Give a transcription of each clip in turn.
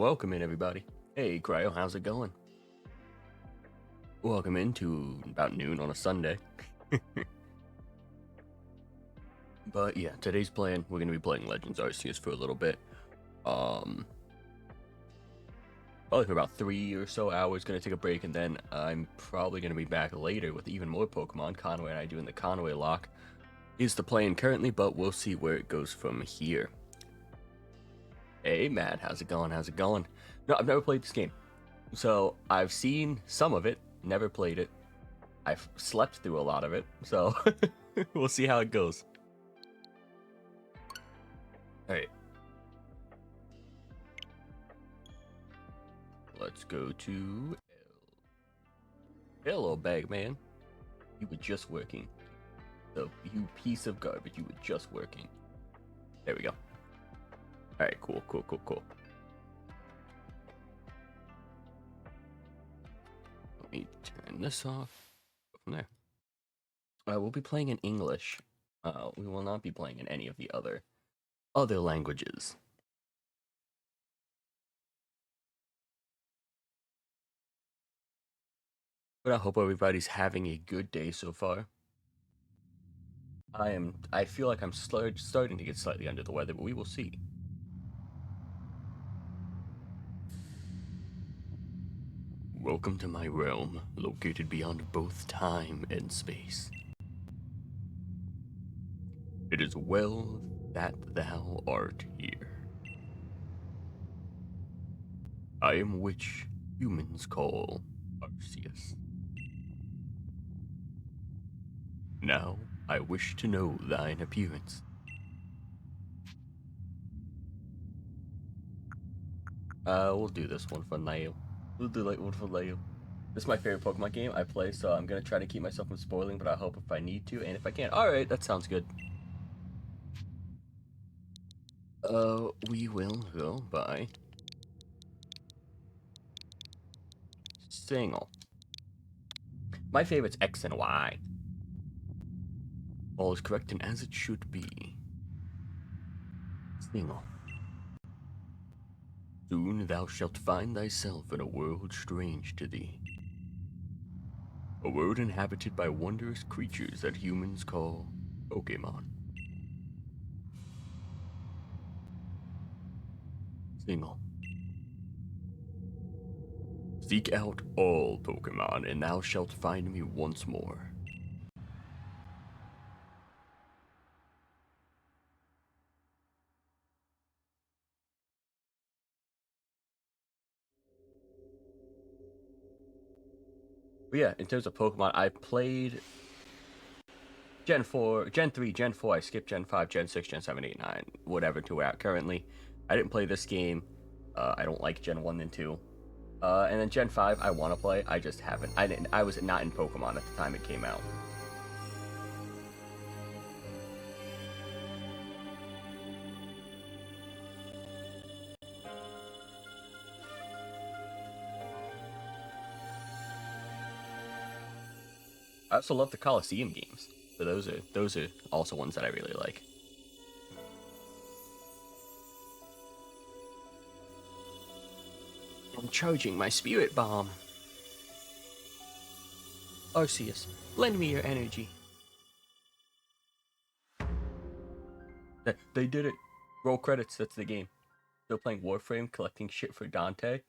Welcome in, everybody. Hey, Cryo, how's it going? Welcome into about noon on a Sunday. But yeah, today's plan, we're gonna be playing Legends Arceus for a little bit. Probably for about 3 or so hours. Gonna take a break, and then I'm probably gonna be back later with even more Pokemon. Conway and I doing the Conway lock is the plan currently, but we'll see where it goes from here. Hey, Matt, how's it going? How's it going? No, I've never played this game, so I've seen some of it, never played it. I've slept through a lot of it, so we'll see how it goes. Alright. Let's go to Hello, Bagman. You were just working. So, you piece of garbage, you were just working. There we go. Alright, cool. Let me turn this off. Go from there. We'll be playing in English. We will not be playing in any of the other languages. But I hope everybody's having a good day so far. I feel like I'm starting to get slightly under the weather, but we will see. Welcome to my realm, located beyond both time and space. It is well that thou art here. I am which humans call Arceus. Now I wish to know thine appearance. We'll do this one for now. We'll do like one for now. This is my favorite Pokemon game I play, so I'm gonna try to keep myself from spoiling, but I hope if I need to, and if I can. Alright, that sounds good. We will go by Single. My favorite's X and Y. All is correct and as it should be. Single. Soon thou shalt find thyself in a world strange to thee. A world inhabited by wondrous creatures that humans call Pokemon. Single. Seek out all Pokemon, and thou shalt find me once more. But yeah, in terms of Pokemon, I played Gen 4, Gen 3, Gen 4, I skipped Gen 5, Gen 6, Gen 7, 8, 9, whatever to we're at currently. I didn't play this game. I don't like Gen 1 and 2. And then Gen 5, I want to play. I just haven't. I was not in Pokemon at the time it came out. I also love the Coliseum games. So those are also ones that I really like. I'm charging my spirit bomb. Arceus, lend me your energy. They did it. Roll credits, that's the game. Still playing Warframe, collecting shit for Dante.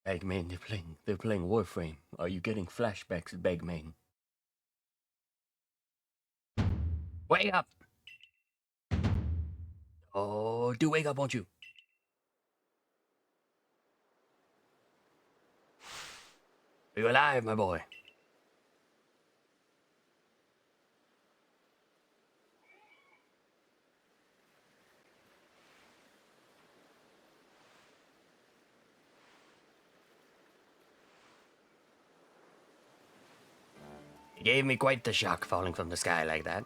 Bagman, they're playing Warframe. Are you getting flashbacks, Bagman? Wake up! Oh, do wake up, won't you? Are you alive, my boy? It gave me quite the shock falling from the sky like that.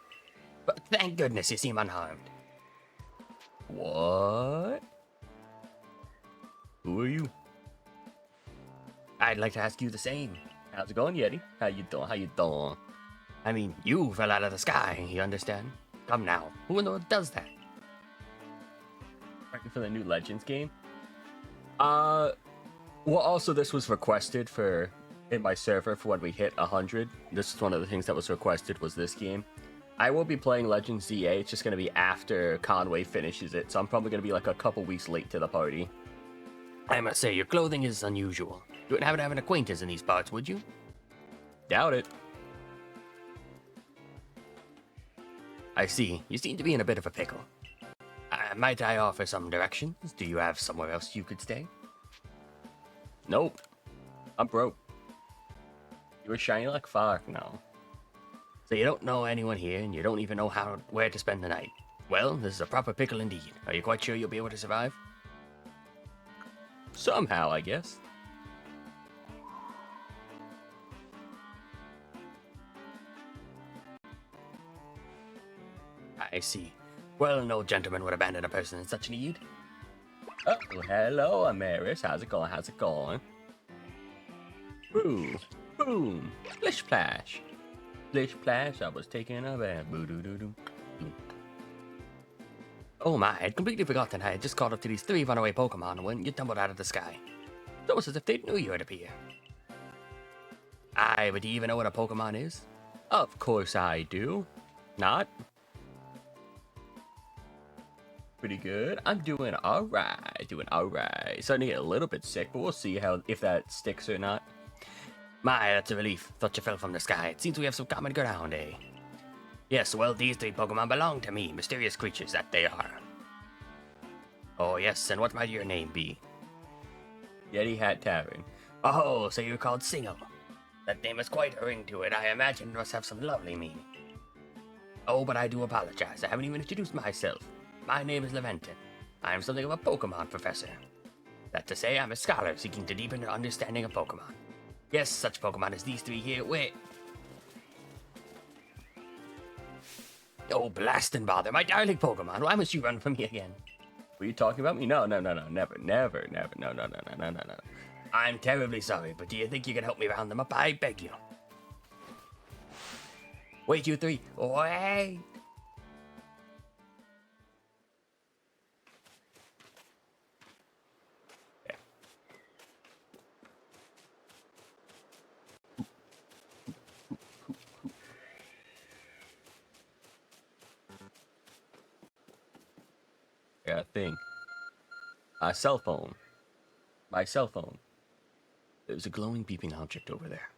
But thank goodness you seem unharmed. What? Who are you? I'd like to ask you the same. How's it going, Yeti? How you doing? I mean, you fell out of the sky, you understand? Come now, who in the world does that? Ready for the new Legends game? Well, also this was requested for in my server for when we hit 100. This is one of the things that was requested was this game. I will be playing Legends ZA. It's just going to be after Conway finishes it, so I'm probably going to be like a couple weeks late to the party. I must say, your clothing is unusual. You wouldn't happen to have an acquaintance in these parts, would you? Doubt it. I see. You seem to be in a bit of a pickle. Might I offer some directions? Do you have somewhere else you could stay? Nope. I'm broke. You were shiny like fire now. So you don't know anyone here, and you don't even know where to spend the night. Well, this is a proper pickle indeed. Are you quite sure you'll be able to survive? Somehow, I guess. I see. Well, no gentleman would abandon a person in such need. Oh, hello, Amaris. How's it going? How's it going? Ooh, boom, splish splash. Splish splash, I was taking a bath. Boo-doo-doo-doo. Oh my, I'd completely forgotten I had just caught up to these 3 runaway Pokemon when you tumbled out of the sky. It's almost as if they knew you would appear. Aye, but do you even know what a Pokemon is? Of course I do. Not? Pretty good. I'm doing alright. Starting to get a little bit sick, but we'll see if that sticks or not. My, that's a relief. Thought you fell from the sky. It seems we have some common ground, eh? Yes, well, these 3 Pokemon belong to me, mysterious creatures that they are. Oh, yes, and what might your name be? Yeti Hat Tavern. Oh, so you're called Single. That name has quite a ring to it. I imagine it must have some lovely meaning. Oh, but I do apologize. I haven't even introduced myself. My name is Leventon. I am something of a Pokemon professor. That to say, I'm a scholar seeking to deepen your understanding of Pokemon. Yes, such Pokemon as these 3 here. Wait. Oh, blast and bother, my darling Pokemon. Why must you run from me again? Were you talking about me? No, never. No. I'm terribly sorry, but do you think you can help me round them up? I beg you. Wait, you 3. Wait. Yeah, thing. My cell phone. There's a glowing beeping object over there.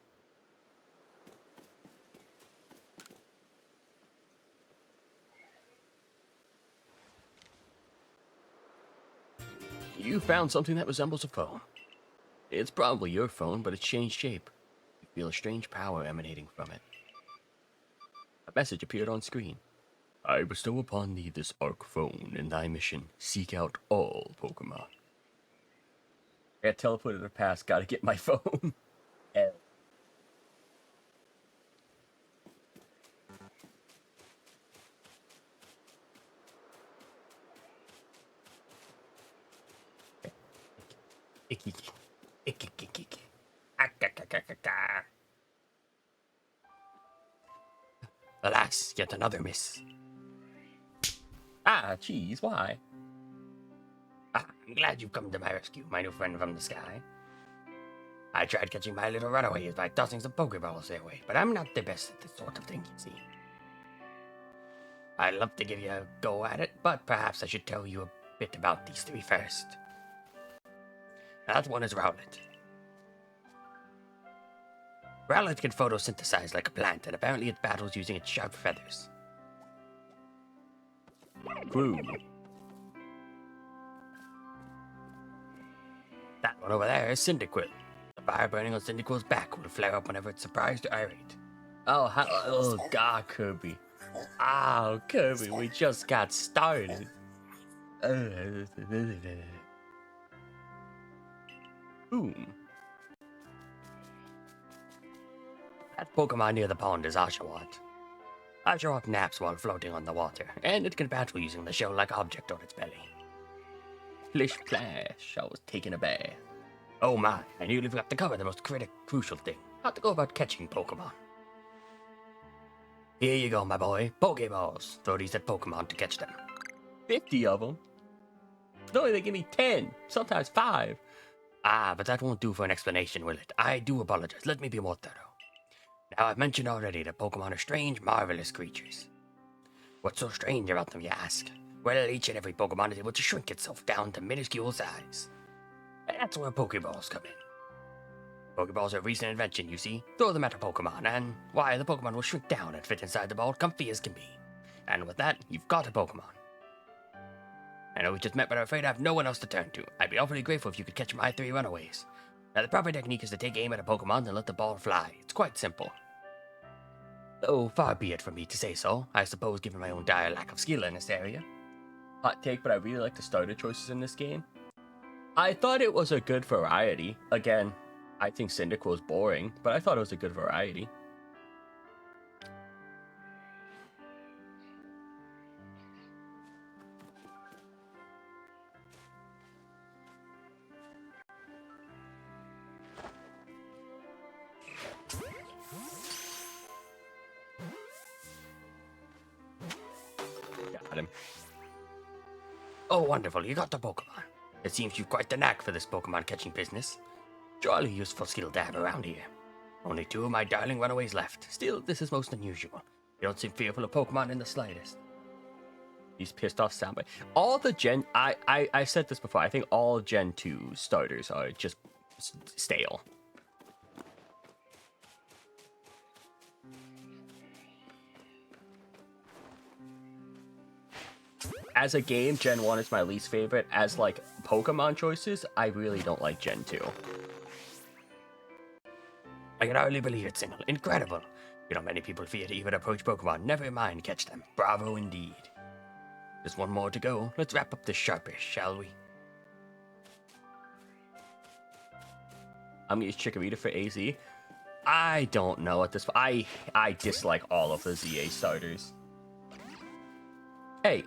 You found something that resembles a phone. It's probably your phone, but it's changed shape. You feel a strange power emanating from it. A message appeared on screen. I bestow upon thee this Arc phone in thy mission. Seek out all Pokemon. I got teleported to the past. Gotta get my phone. L. Alas, yet another miss. Ah, geez, why? I'm glad you've come to my rescue, my new friend from the sky. I tried catching my little runaways by tossing some Pokeballs their way, but I'm not the best at this sort of thing, you see. I'd love to give you a go at it, but perhaps I should tell you a bit about these 3 first. That one is Rowlet. Rowlet can photosynthesize like a plant, and apparently it battles using its sharp feathers. True. That one over there is Cyndaquil. The fire burning on Cyndaquil's back will flare up whenever it's surprised or irate. Oh God, Kirby. Oh, Kirby, we just got started. Boom. That Pokemon near the pond is Oshawott. Oshawott naps while floating on the water, and it can battle using the shell-like object on its belly. Splish splash, I was taking a bath. Oh my, I nearly forgot to cover the most crucial thing. How to go about catching Pokemon. Here you go, my boy. Pokeballs. Throw these at Pokemon to catch them. 50 of them. No, they give me 10, sometimes 5. Ah, but that won't do for an explanation, will it? I do apologize. Let me be more thorough. Now, I've mentioned already that Pokemon are strange, marvelous creatures. What's so strange about them, you ask? Well, each and every Pokemon is able to shrink itself down to minuscule size. And that's where Pokeballs come in. Pokeballs are a recent invention, you see. Throw them at a Pokemon, and why, the Pokemon will shrink down and fit inside the ball comfy as can be. And with that, you've got a Pokemon. I know we just met, but I'm afraid I have no one else to turn to. I'd be awfully grateful if you could catch my 3 runaways. Now, the proper technique is to take aim at a Pokemon and let the ball fly. It's quite simple. Though, far be it from me to say so, I suppose, given my own dire lack of skill in this area. Hot take, but I really like the starter choices in this game. I thought it was a good variety. Again, I think Cyndaquil was boring, but I thought it was a good variety. Got him. Oh, wonderful, you got the Pokemon. It seems you've quite the knack for this Pokemon catching business. Jolly useful skill to have around here. Only 2 of my darling runaways left. Still, this is most unusual. You don't seem fearful of Pokemon in the slightest. He's pissed off soundbite. All the Gen... I said this before. I think all Gen 2 starters are just stale. As a game, Gen 1 is my least favorite. As, like, Pokemon choices, I really don't like Gen 2. I can hardly believe it, Single. Incredible. You know, many people fear to even approach Pokemon. Never mind catch them. Bravo indeed. Just one more to go. Let's wrap up this sharpish, shall we? I'm gonna use Chikorita for AZ. I don't know at this point. I dislike all of the ZA starters. Hey.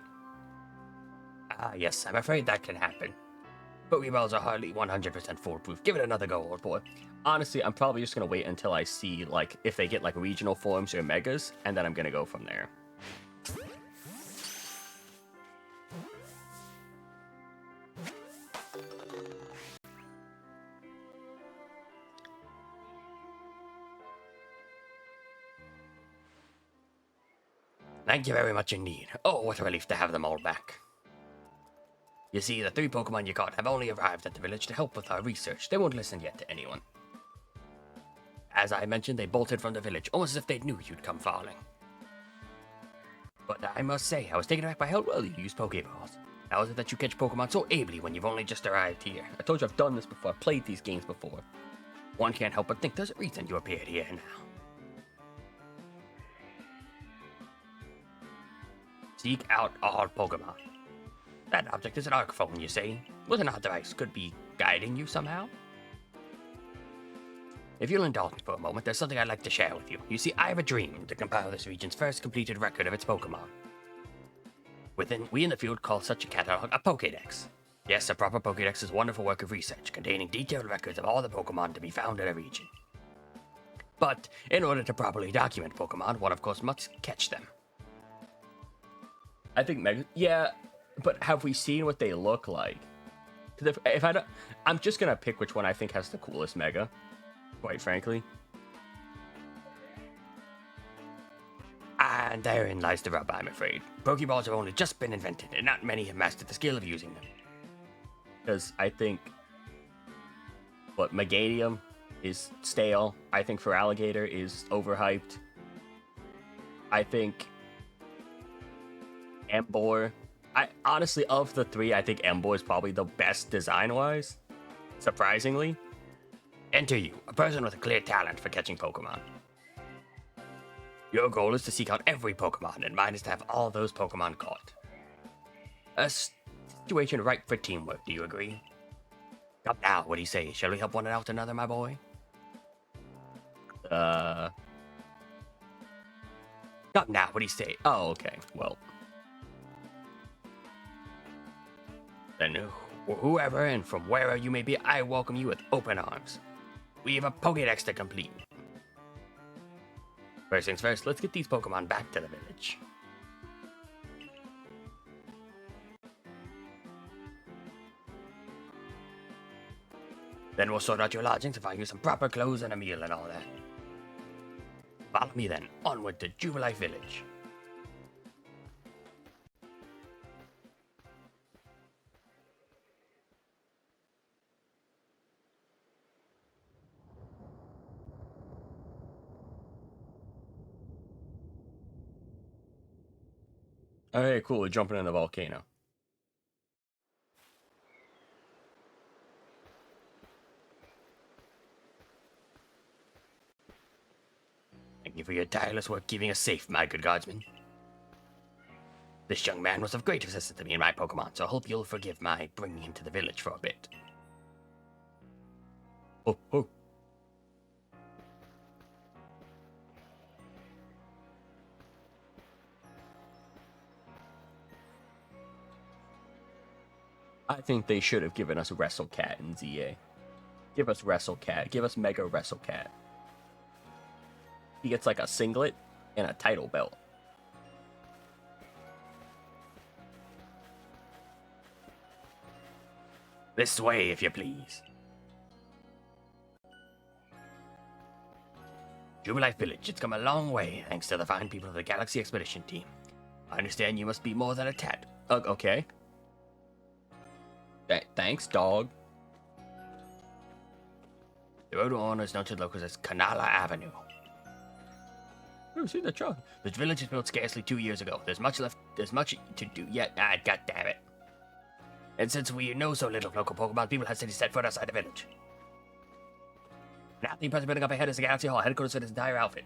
Ah, yes, I'm afraid that can happen. Pokeballs are hardly 100% foolproof. Give it another go, old boy. Honestly, I'm probably just gonna wait until I see, like, if they get, like, regional forms or megas, and then I'm gonna go from there. Thank you very much indeed. Oh, what a relief to have them all back. You see, the 3 Pokemon you caught have only arrived at the village to help with our research. They won't listen yet to anyone. As I mentioned, they bolted from the village, almost as if they knew you'd come falling. But I must say, I was taken aback by how well you use Pokeballs. How is it that you catch Pokemon so ably when you've only just arrived here? I told you I've done this before. I've played these games before. One can't help but think there's a reason you appeared here now. Seek out all Pokemon. That object is an arc phone, you say? With an odd device, could be guiding you somehow? If you'll indulge me for a moment, there's something I'd like to share with you. You see, I have a dream to compile this region's first completed record of its Pokemon. We in the field call such a catalog a Pokédex. Yes, a proper Pokédex is a wonderful work of research, containing detailed records of all the Pokemon to be found in a region. But, in order to properly document Pokemon, one of course must catch them. I think Mega... Yeah, but have we seen what they look like? Because if I don't... I'm just gonna pick which one I think has the coolest Mega, quite frankly. And therein lies the rub, I'm afraid. Pokeballs have only just been invented, and not many have mastered the skill of using them. Because I think... What, Meganium is stale. I think Feraligatr is overhyped. I think... Emboar... honestly, of the 3, I think Emboar is probably the best design-wise. Surprisingly. Enter you, a person with a clear talent for catching Pokemon. Your goal is to seek out every Pokemon, and mine is to have all those Pokemon caught. A situation ripe for teamwork, do you agree? Come now, what do you say? Shall we help one out another, my boy? Come now, what do you say? Oh, okay, well... Then whoever and from wherever you may be, I welcome you with open arms. We have a Pokédex to complete. First things first, let's get these Pokemon back to the village. Then we'll sort out your lodgings and find you some proper clothes and a meal and all that. Follow me then, onward to Jubilife Village. Alright, cool. We're jumping in the volcano. Thank you for your tireless work keeping us safe, my good guardsman. This young man was of great assistance to me and my Pokemon, so I hope you'll forgive my bringing him to the village for a bit. Oh, oh. I think they should have given us WrestleCat in ZA. Give us WrestleCat. Give us Mega WrestleCat. He gets like a singlet and a title belt. This way, if you please. Jubilife Village, it's come a long way thanks to the fine people of the Galaxy Expedition team. I understand you must be more than a tad. Okay. Thanks, dog. The road we're on is known to the locals as Kanala Avenue. Oh, see the truck. This village was built scarcely 2 years ago. There's much to do yet. God damn it. And since we know so little of local Pokemon, people have said to set foot outside the village. Now the person building up ahead is the Galaxy Hall, headquarters for this entire outfit.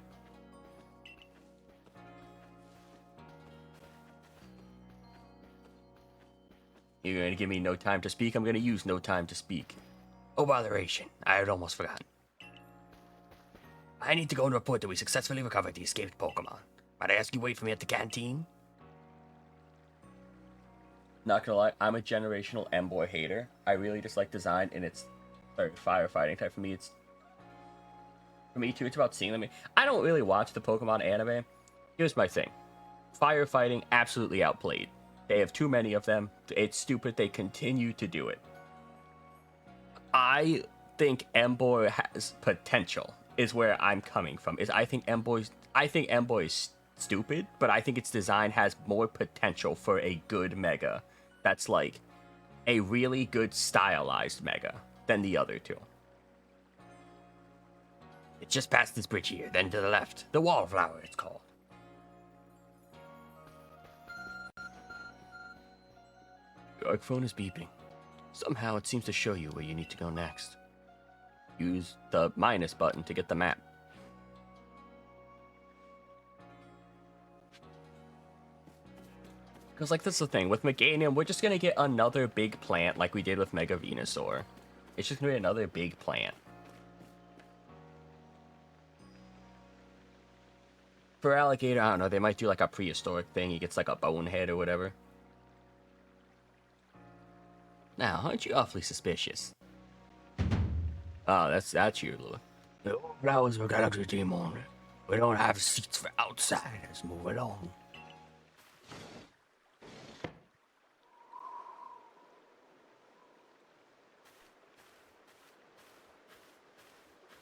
You're going to give me no time to speak? I'm going to use no time to speak. Oh, botheration. I had almost forgotten. I need to go and report that we successfully recovered the escaped Pokemon. Might I ask you wait for me at the canteen? Not gonna lie, I'm a generational Emboy hater. I really just like design and it's firefighting type. For me too, it's about seeing them. I don't really watch the Pokemon anime. Here's my thing. Firefighting absolutely outplayed. They have too many of them. It's stupid. They continue to do it. I think Emboy has potential, is where I'm coming from. I think Emboy is stupid, but I think its design has more potential for a good Mega. That's like a really good stylized Mega than the other two. It's just past this bridge here, then to the left. The Wallflower, it's called. Your phone is beeping. Somehow it seems to show you where you need to go next. Use the minus button to get the map. Because, like, that's the thing. With Meganium, we're just going to get another big plant like we did with Mega Venusaur. It's just going to be another big plant. For Alligator, I don't know. They might do, like, a prehistoric thing. He gets, like, a bone head or whatever. Now, aren't you awfully suspicious? Oh, that's you, Lou. The flowers for Galaxy Team only. We don't have seats for outsiders. Move along.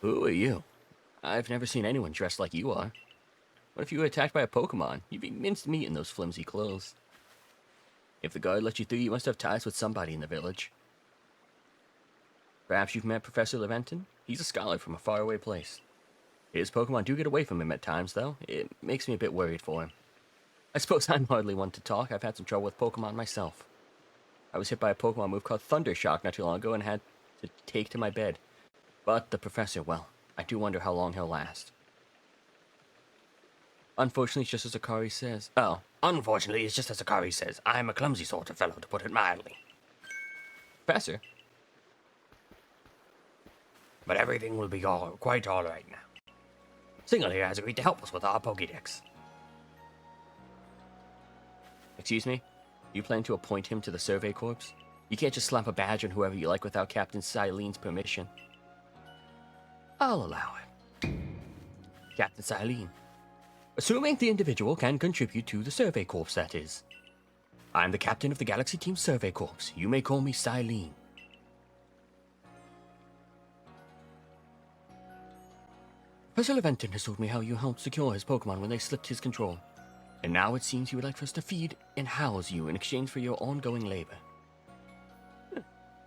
Who are you? I've never seen anyone dressed like you are. What if you were attacked by a Pokemon? You'd be minced meat in those flimsy clothes. If the guard let you through, you must have ties with somebody in the village. Perhaps you've met Professor Leventon? He's a scholar from a faraway place. His Pokemon do get away from him at times, though. It makes me a bit worried for him. I suppose I'm hardly one to talk. I've had some trouble with Pokemon myself. I was hit by a Pokemon move called Thunder Shock not too long ago and had to take to my bed. But the professor, well, I do wonder how long he'll last. Unfortunately, it's just as Akari says. Oh, unfortunately, it's just as Akari says. I'm a clumsy sort of fellow, to put it mildly. Professor? But everything will be quite all right now. Single here has agreed to help us with our Pokédex. Excuse me? You plan to appoint him to the Survey Corps? You can't just slap a badge on whoever you like without Captain Silene's permission. I'll allow it. Captain Silene. Assuming the individual can contribute to the Survey Corps, that is. I'm the captain of the Galaxy Team Survey Corps. You may call me Silene. Professor Leventon has told me how you helped secure his Pokemon when they slipped his control. And now it seems he would like for us to feed and house you in exchange for your ongoing labor.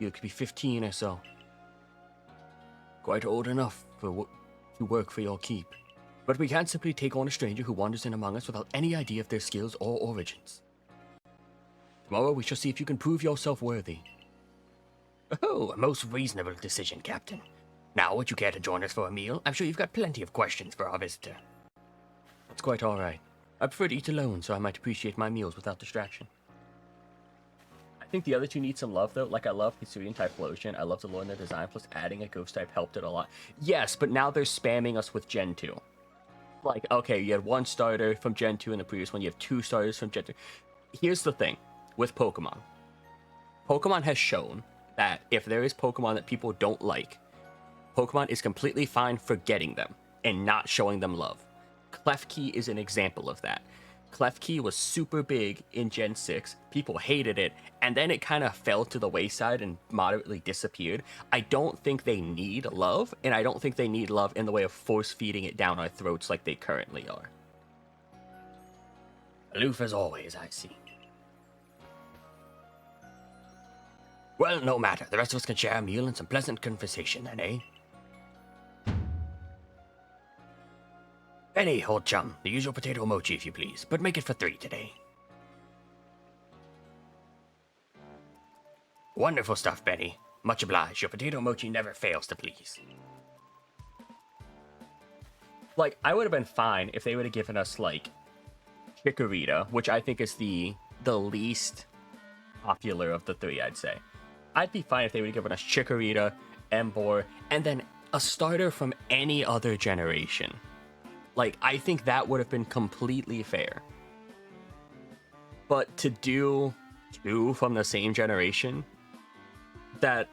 You could be 15 or so. Quite old enough to work for your keep. But we can't simply take on a stranger who wanders in among us without any idea of their skills or origins. Tomorrow we shall see if you can prove yourself worthy. Oh, a most reasonable decision, Captain. Now, would you care to join us for a meal? I'm sure you've got plenty of questions for our visitor. That's quite all right. I prefer to eat alone, so I might appreciate my meals without distraction. I think the other two need some love, though. Like, I love Hisuian Typhlosion. I love the lore in their design, plus adding a ghost type helped it a lot. Yes, but now they're spamming us with Gen 2. Like, okay, you had one starter from Gen 2 in the previous one, you have two starters from Gen 2. Here's the thing with Pokemon. Pokemon has shown that if there is Pokemon that people don't like, Pokemon is completely fine forgetting them and not showing them love. Klefki is an example of that. Klefki was super big in Gen 6, people hated it, and then it kind of fell to the wayside and moderately disappeared. I don't think they need love, and I don't think they need love in the way of force-feeding it down our throats like they currently are. Aloof as always, I see. Well, no matter. The rest of us can share a meal and some pleasant conversation then, eh? Benny, old chum, the usual potato mochi if you please, but make it for 3 today. Wonderful stuff, Benny. Much obliged. Your potato mochi never fails to please. Like, I would have been fine if they would have given us, like, Chikorita, which I think is the least popular of the 3, I'd say. I'd be fine if they would have given us Chikorita, Emboar, and then a starter from any other generation. Like, I think that would have been completely fair. But to do 2 from the same generation, that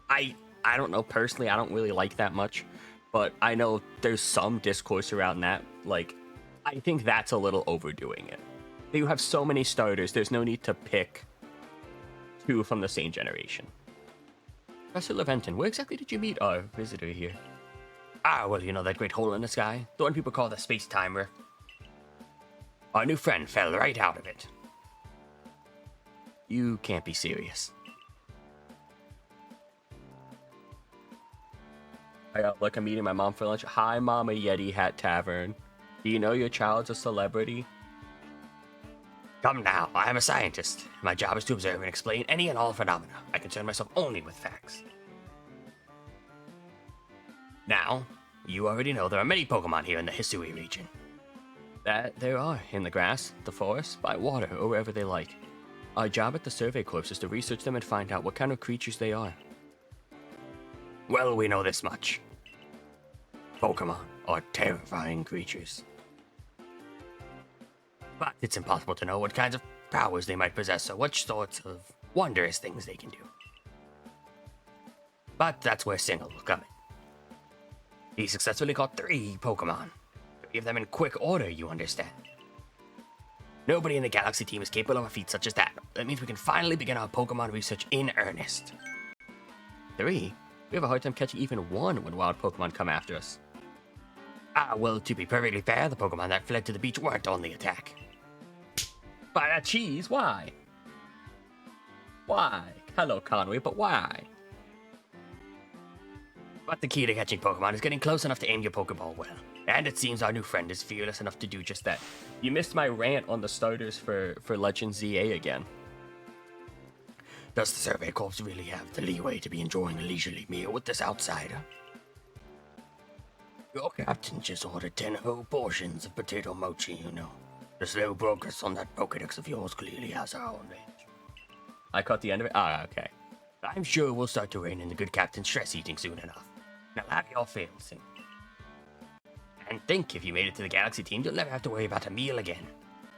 I don't know, personally, I don't really like that much. But I know there's some discourse around that. Like, I think that's a little overdoing it. You have so many starters, there's no need to pick 2 from the same generation. Professor Leventon, where exactly did you meet our visitor here? Ah, well, you know that great hole in the sky? The one people call the space-time rift. Our new friend fell right out of it. You can't be serious. I got like I'm meeting my mom for lunch. Hi, Mama Yeti Hat Tavern. Do you know your child's a celebrity? Come now, I am a scientist. My job is to observe and explain any and all phenomena. I concern myself only with facts. Now, you already know there are many Pokemon here in the Hisui region. That there are, in the grass, the forest, by water, or wherever they like. Our job at the Survey Corps is to research them and find out what kind of creatures they are. Well, we know this much. Pokemon are terrifying creatures. But it's impossible to know what kinds of powers they might possess or what sorts of wondrous things they can do. But that's where Single will come in. He successfully caught 3 Pokemon. 3 of them in quick order, you understand. Nobody in the Galaxy team is capable of a feat such as that. That means we can finally begin our Pokemon research in earnest. 3? We have a hard time catching even 1 when wild Pokemon come after us. Ah, well, to be perfectly fair, the Pokemon that fled to the beach weren't on the attack. By that cheese, why? Why? Hello, Conway, but why? But the key to catching Pokemon is getting close enough to aim your Pokeball well. And it seems our new friend is fearless enough to do just that. You missed my rant on the starters for Legend ZA again. Does the Survey Corps really have the leeway to be enjoying a leisurely meal with this outsider? Your captain just ordered 10 whole portions of potato mochi, you know. The slow progress on that Pokedex of yours clearly has our own range. I caught the end of it? Ah, okay. I'm sure we'll start to rein in the good captain's stress eating soon enough. Now have your fill, Sing. And think, if you made it to the Galaxy team, you'll never have to worry about a meal again.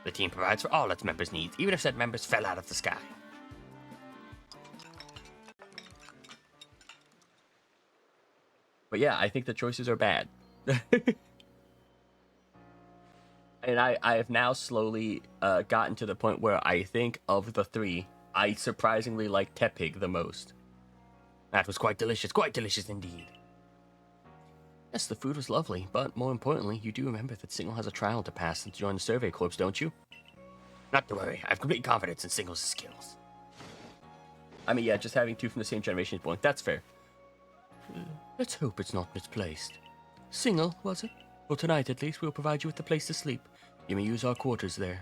The team provides for all its members' needs, even if said members fell out of the sky. But yeah, I think the choices are bad. And I have now slowly gotten to the point where I think of the 3, I surprisingly like Tepig the most. That was quite delicious indeed. Yes, the food was lovely, but more importantly, you do remember that Single has a trial to pass and to join the Survey Corps, don't you? Not to worry, I have complete confidence in Single's skills. I mean, yeah, just having two from the same generation is boring. That's fair. Let's hope it's not misplaced. Single, was it? Well, tonight at least we'll provide you with a place to sleep. You may use our quarters there.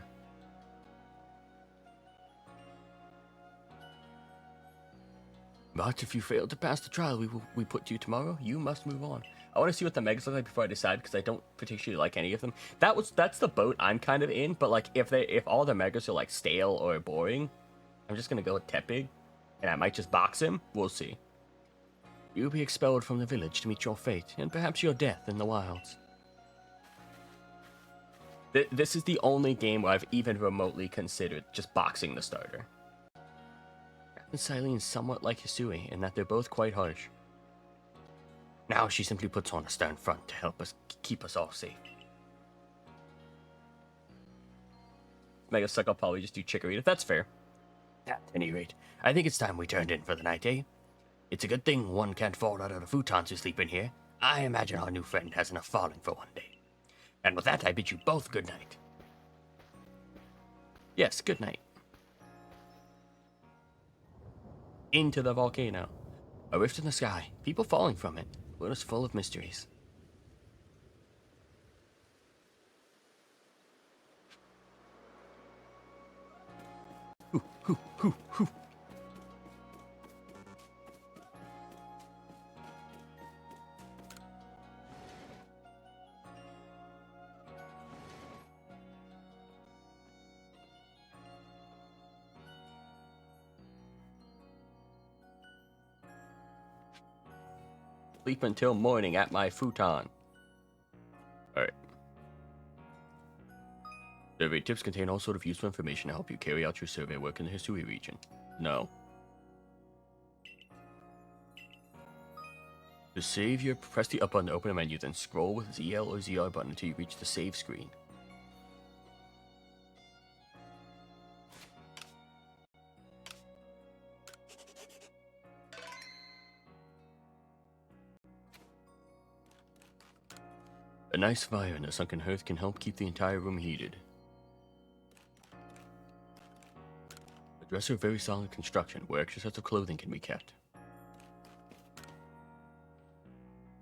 But if you fail to pass the trial we put to you tomorrow, you must move on. I want to see what the megas look like before I decide, because I don't particularly like any of them. That's the boat I'm kind of in, but like if all the megas are like stale or boring, I'm just gonna go with Tepig, and I might just box him. We'll see. You'll be expelled from the village to meet your fate, and perhaps your death in the wilds. This is the only game where I've even remotely considered just boxing the starter. And Silene is somewhat like Hisui in that they're both quite harsh. Now she simply puts on a stern front to help us keep us all safe. Mega Suck, I'll probably just do Chikorita. That's fair. At any rate, I think it's time we turned in for the night, eh? It's a good thing one can't fall out of the futon to sleep in here. I imagine our new friend has enough falling for one day. And with that, I bid you both good night. Yes, good night. Into the volcano. A rift in the sky, people falling from it. World is full of mysteries. Hoo, hoo, hoo, hoo. Sleep until morning at my futon. Alright. Survey tips contain all sort of useful information to help you carry out your survey work in the Hisui region. No. To save your, press the up button to open a menu, then scroll with ZL or ZR button until you reach the save screen. A nice fire in the sunken hearth can help keep the entire room heated. A dresser of very solid construction where extra sets of clothing can be kept.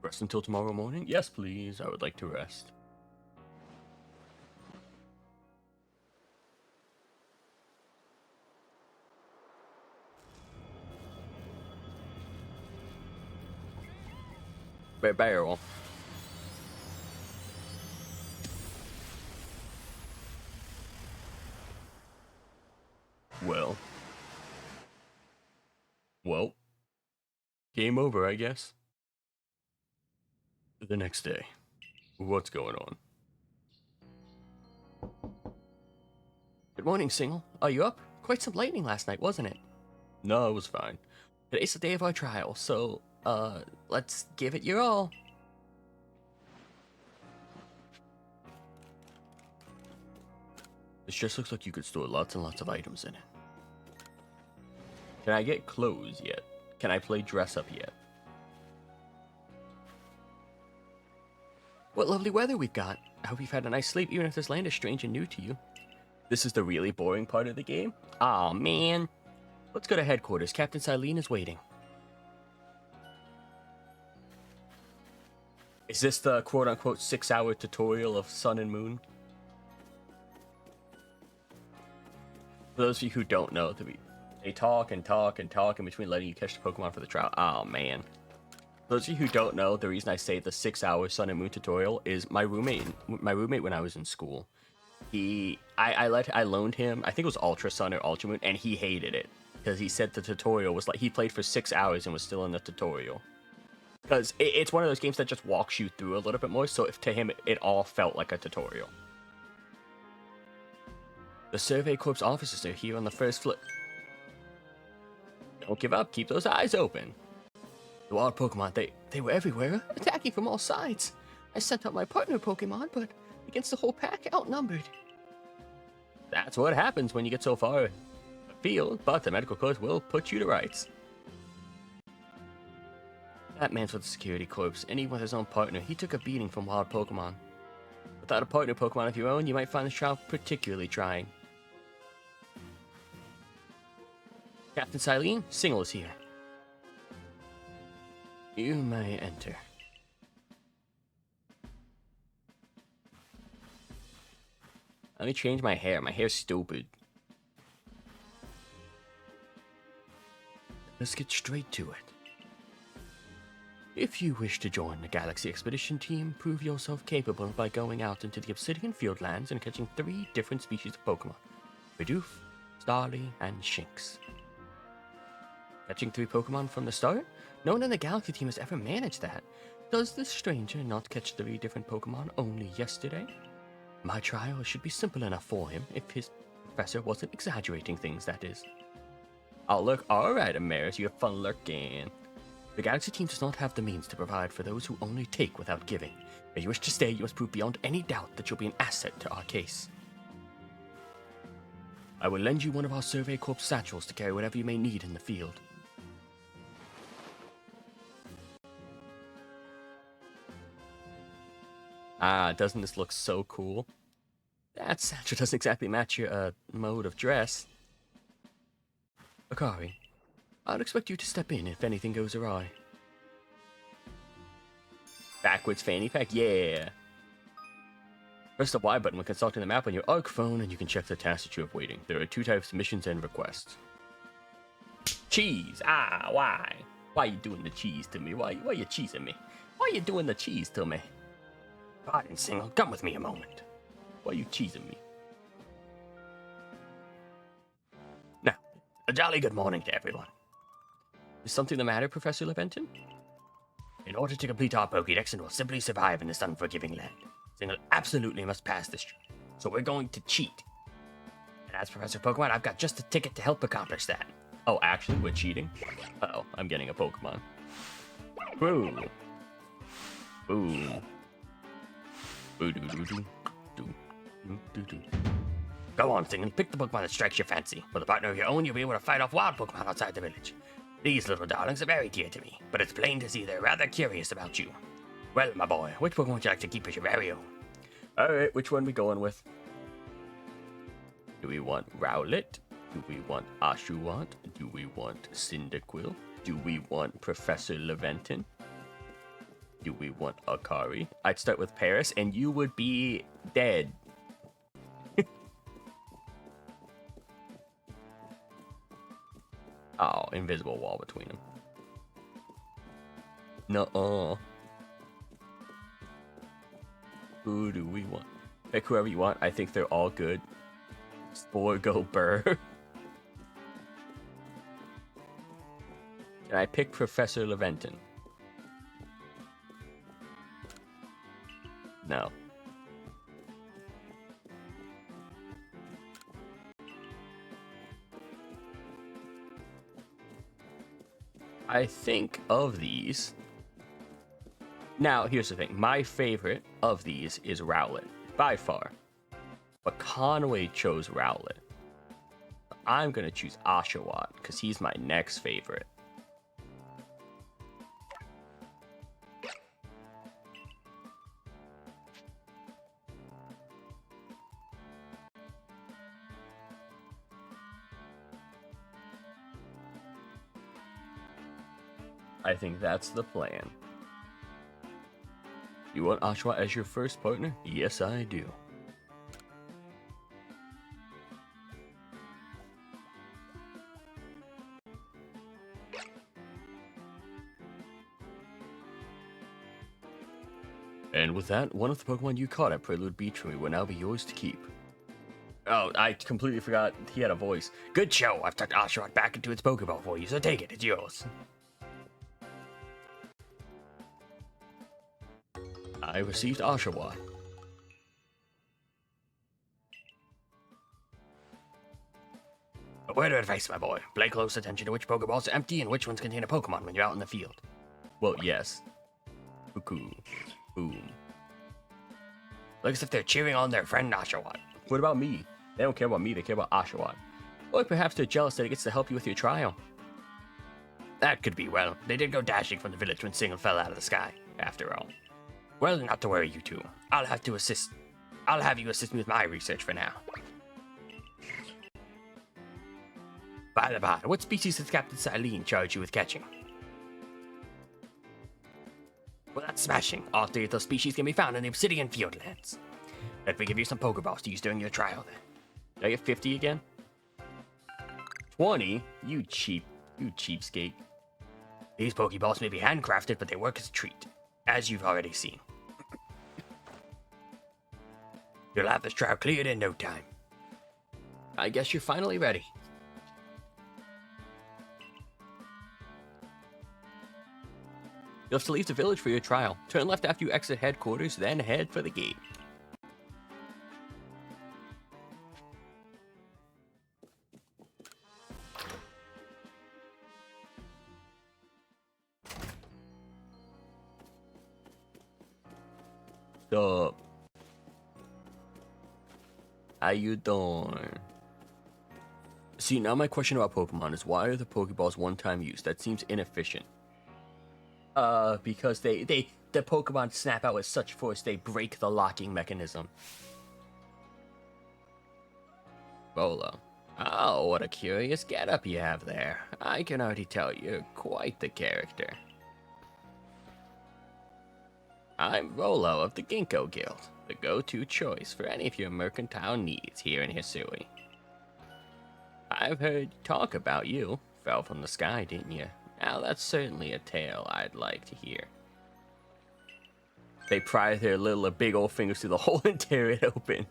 Rest until tomorrow morning? Yes, please. I would like to rest. Barrel. Well, game over, I guess. The next day. What's going on? Good morning, Single. Are you up? Quite some lightning last night, wasn't it? No, it was fine. Today's the day of our trial, so, let's give it your all. This just looks like you could store lots and lots of items in it. Can I get clothes yet? Can I play dress up yet? What lovely weather we've got. I hope you've had a nice sleep, even if this land is strange and new to you. This is the really boring part of the game? Aw, man. Let's go to headquarters. Captain Silene is waiting. Is this the quote-unquote 6-hour tutorial of Sun and Moon? For those of you who don't know, they talk and talk and talk in between letting you catch the Pokemon for the trial. Oh, man. For those of you who don't know, the reason I say the 6-hour Sun and Moon tutorial is my roommate when I was in school. I loaned him, I think it was Ultra Sun or Ultra Moon, and he hated it. Because he said the tutorial was like, he played for 6 hours and was still in the tutorial. Because it's one of those games that just walks you through a little bit more, so if to him it all felt like a tutorial. The Survey Corps officers are here on the first floor. Don't give up, keep those eyes open. The wild Pokemon, they were everywhere, attacking from all sides. I sent out my partner Pokemon, but against the whole pack, outnumbered. That's what happens when you get so far afield, but the medical corps will put you to rights. That man's with the security corps, and even with his own partner, he took a beating from wild Pokemon. Without a partner Pokemon of your own, you might find this trial particularly trying. Captain Silene, Single is here. You may enter. Let me change my hair. My hair's stupid. Let's get straight to it. If you wish to join the Galaxy Expedition team, prove yourself capable by going out into the Obsidian Fieldlands and catching 3 different species of Pokemon. Bidoof, Starly, and Shinx. Catching 3 Pokemon from the start? No one in the Galaxy team has ever managed that. Does this stranger not catch 3 different Pokemon only yesterday? My trial should be simple enough for him, if his professor wasn't exaggerating things, that is. Oh, look. Alright, Amaris, you have fun lurking. The Galaxy team does not have the means to provide for those who only take without giving. If you wish to stay, you must prove beyond any doubt that you'll be an asset to our case. I will lend you one of our Survey Corps satchels to carry whatever you may need in the field. Ah, doesn't this look so cool? That satchel doesn't exactly match your mode of dress. Akari, I'd expect you to step in if anything goes awry. Backwards fanny pack, yeah! Press the Y button when consulting the map on your ARC phone and you can check the tasks that you have waiting. There are 2 types of missions and requests. Cheese! Ah, why? Why you doing the cheese to me? Why you cheesing me? Why you doing the cheese to me? Pardon, Single, come with me a moment. Why you cheesing me? Now, a jolly good morning to everyone. Is something the matter, Professor Leventon? In order to complete our Pokédex and will simply survive in this unforgiving land, Single absolutely must pass this trial. So we're going to cheat. And as Professor Pokemon, I've got just a ticket to help accomplish that. Oh, actually, we're cheating? Uh-oh, I'm getting a Pokemon. Boom. Boom. Go on, Single, pick the Pokemon that strikes your fancy. With a partner of your own, you'll be able to fight off wild Pokemon outside the village. These little darlings are very dear to me, but it's plain to see they're rather curious about you. Well, my boy, which Pokemon would you like to keep as your very own? Alright, which one we going with? Do we want Rowlet? Do we want Oshawott? Do we want Cyndaquil? Do we want Professor Leventon? Do we want Akari? I'd start with Paris, and you would be dead. Oh, invisible wall between them. Nuh-uh. Who do we want? Pick whoever you want. I think they're all good. Spore go Burr. Can I pick Professor Leventon? No. I think of these. Now, here's the thing. My favorite of these is Rowlet, by far. But Conway chose Rowlet. I'm going to choose Oshawott, because he's my next favorite. I think that's the plan. You want Oshawott as your first partner? Yes, I do. And with that, one of the Pokemon you caught at Prelude Beach for me will now be yours to keep. Oh, I completely forgot he had a voice. Good show. I've tucked Oshawott back into its Pokeball for you, so take it. It's yours. I received Oshawott. A word of advice, my boy. Pay close attention to which Pokeballs are empty and which ones contain a Pokemon when you're out in the field. Well, yes. Cuckoo. Boom. Looks as if they're cheering on their friend Oshawott. What about me? They don't care about me, they care about Oshawott. Or perhaps they're jealous that it gets to help you with your trial. That could be well. They did go dashing from the village when Single fell out of the sky, after all. Well, not to worry, you two. I'll have you assist me with my research for now. By the by, what species does Captain Silene charge you with catching? Well, that's smashing. All three of those species can be found in the Obsidian Fieldlands. Let me give you some Pokeballs to use during your trial then. Did I get 50 again? 20? You cheapskate. These Pokeballs may be handcrafted, but they work as a treat, as you've already seen. You'll have this trial cleared in no time. I guess you're finally ready. You'll have to leave the village for your trial. Turn left after you exit headquarters, then head for the gate. Sup? How you doing? See, now my question about Pokemon is why are the Pokeballs one-time use? That seems inefficient. Because the Pokemon snap out with such force they break the locking mechanism. Rolo. Oh, what a curious getup you have there. I can already tell you're quite the character. I'm Rolo of the Ginkgo Guild, the go-to choice for any of your mercantile needs here in Hisui. I've heard talk about you. Fell from the sky, didn't you? Now that's certainly a tale I'd like to hear. They pry their little big old fingers through the hole and tear it open.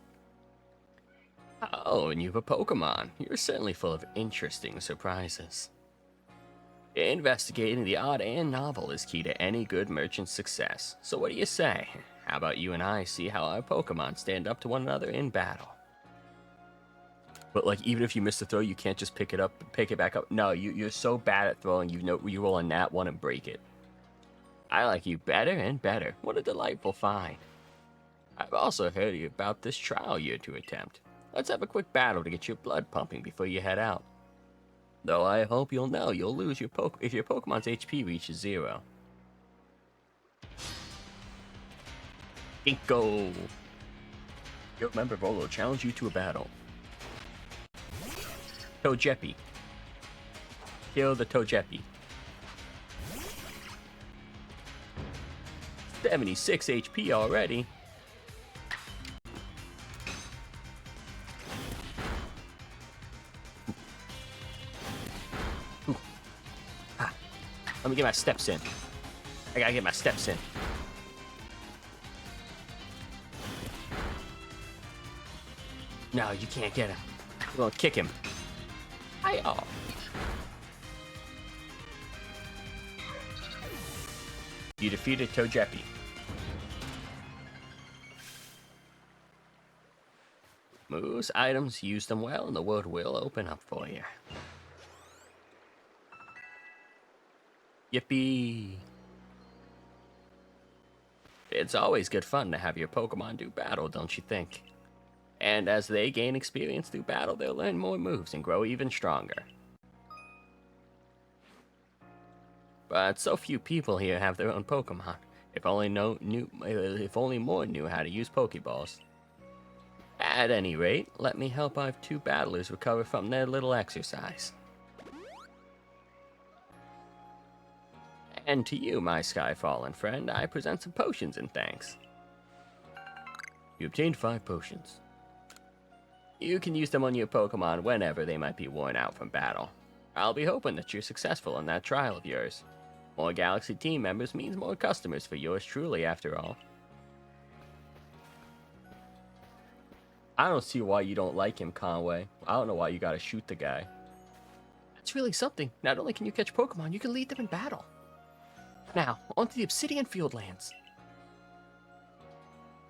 Oh, and you have a Pokemon. You're certainly full of interesting surprises. Investigating the odd and novel is key to any good merchant's success. So what do you say? How about you and I see how our Pokemon stand up to one another in battle? But like, even if you miss the throw, you can't just pick it back up. No, you're so bad at throwing, you roll a nat 1 and break it. I like you better and better. What a delightful find. I've also heard about this trial you're to attempt. Let's have a quick battle to get your blood pumping before you head out. Though I hope you'll know you'll lose if your Pokemon's HP reaches 0. Ginkgo! You'll remember Rolo challenge you to a battle. Togepi. Kill the Togepi. 76 HP already. Ooh. Ah. Let me get my steps in. I gotta get my steps in. No, you can't get him. We're gonna kick him. Hi-oh. You defeated Togepi. Moves, items, use them well, and the world will open up for you. Yippee! It's always good fun to have your Pokemon do battle, don't you think? And as they gain experience through battle, they'll learn more moves and grow even stronger. But so few people here have their own Pokemon. If only more knew how to use Pokeballs. At any rate, let me help our 2 battlers recover from their little exercise. And to you, my Skyfallen friend, I present some potions in thanks. You obtained 5 potions. You can use them on your Pokemon whenever they might be worn out from battle. I'll be hoping that you're successful in that trial of yours. More Galaxy team members means more customers for yours truly, after all. I don't see why you don't like him, Conway. I don't know why you gotta shoot the guy. That's really something. Not only can you catch Pokemon, you can lead them in battle. Now, onto the Obsidian Fieldlands.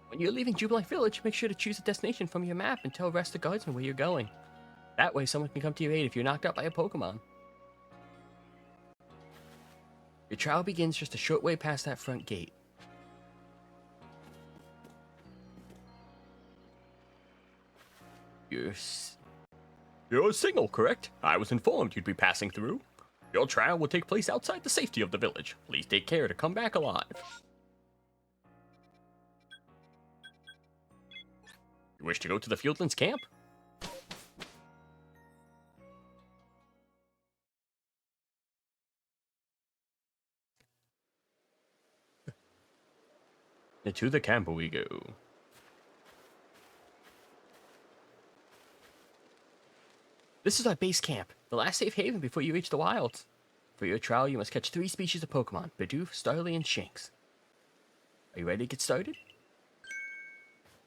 When you're leaving Jubilant Village, make sure to choose a destination from your map and tell the rest of the guardsmen where you're going. That way someone can come to your aid if you're knocked out by a Pokemon. Your trial begins just a short way past that front gate. You're a signal, correct? I was informed you'd be passing through. Your trial will take place outside the safety of the village. Please take care to come back alive. You wish to go to the Fieldlands camp? And to the camp we go. This is our base camp, the last safe haven before you reach the wilds. For your trial, you must catch 3 species of Pokemon, Bidoof, Starly, and Shinx. Are you ready to get started?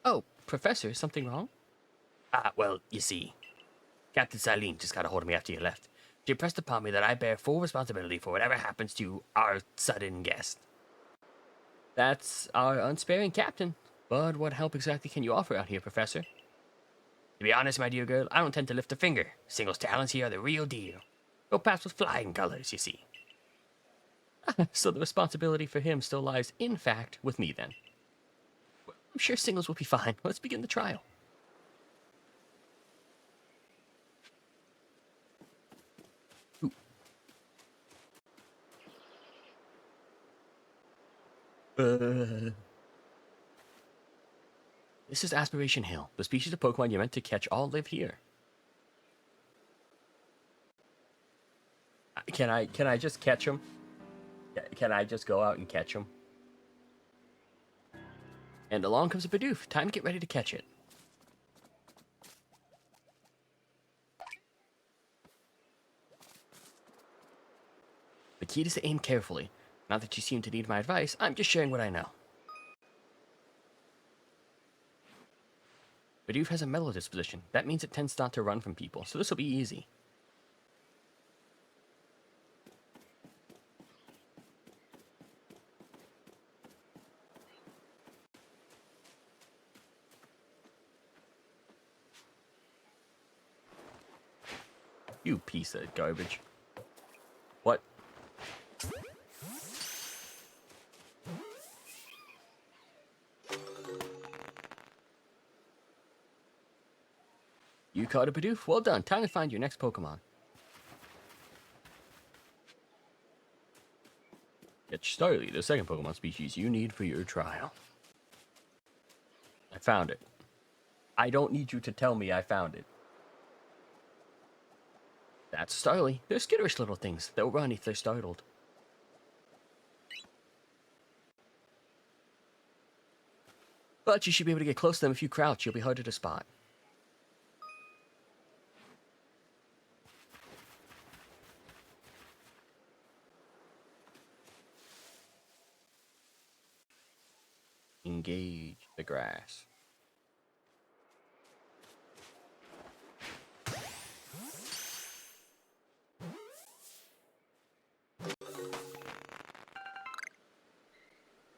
Oh, Professor, is something wrong? Well, you see, Captain Silene just got a hold of me after you left. She impressed upon me that I bear full responsibility for whatever happens to our sudden guest. That's our unsparing captain. But what help exactly can you offer out here, Professor? To be honest, my dear girl, I don't tend to lift a finger. Single's talents here are the real deal. Go past with flying colors, you see. So the responsibility for him still lies, in fact, with me then. Well, I'm sure Singles will be fine. Let's begin the trial. Ooh. This is Aspiration Hill. The species of Pokemon you're meant to catch all live here. Can I just catch them? Can I just go out and catch them? And along comes a Bidoof. Time to get ready to catch it. The key is to aim carefully. Not that you seem to need my advice, I'm just sharing what I know. Bidoof has a mellow disposition. That means it tends not to run from people, so this will be easy. You piece of garbage. What? You caught a Bidoof? Well done. Time to find your next Pokemon. Catch Starly, the second Pokemon species you need for your trial. I found it. I don't need you to tell me I found it. That's Starly. They're skitterish little things. They'll run if they're startled. But you should be able to get close to them if you crouch. You'll be harder to spot. Engage the grass.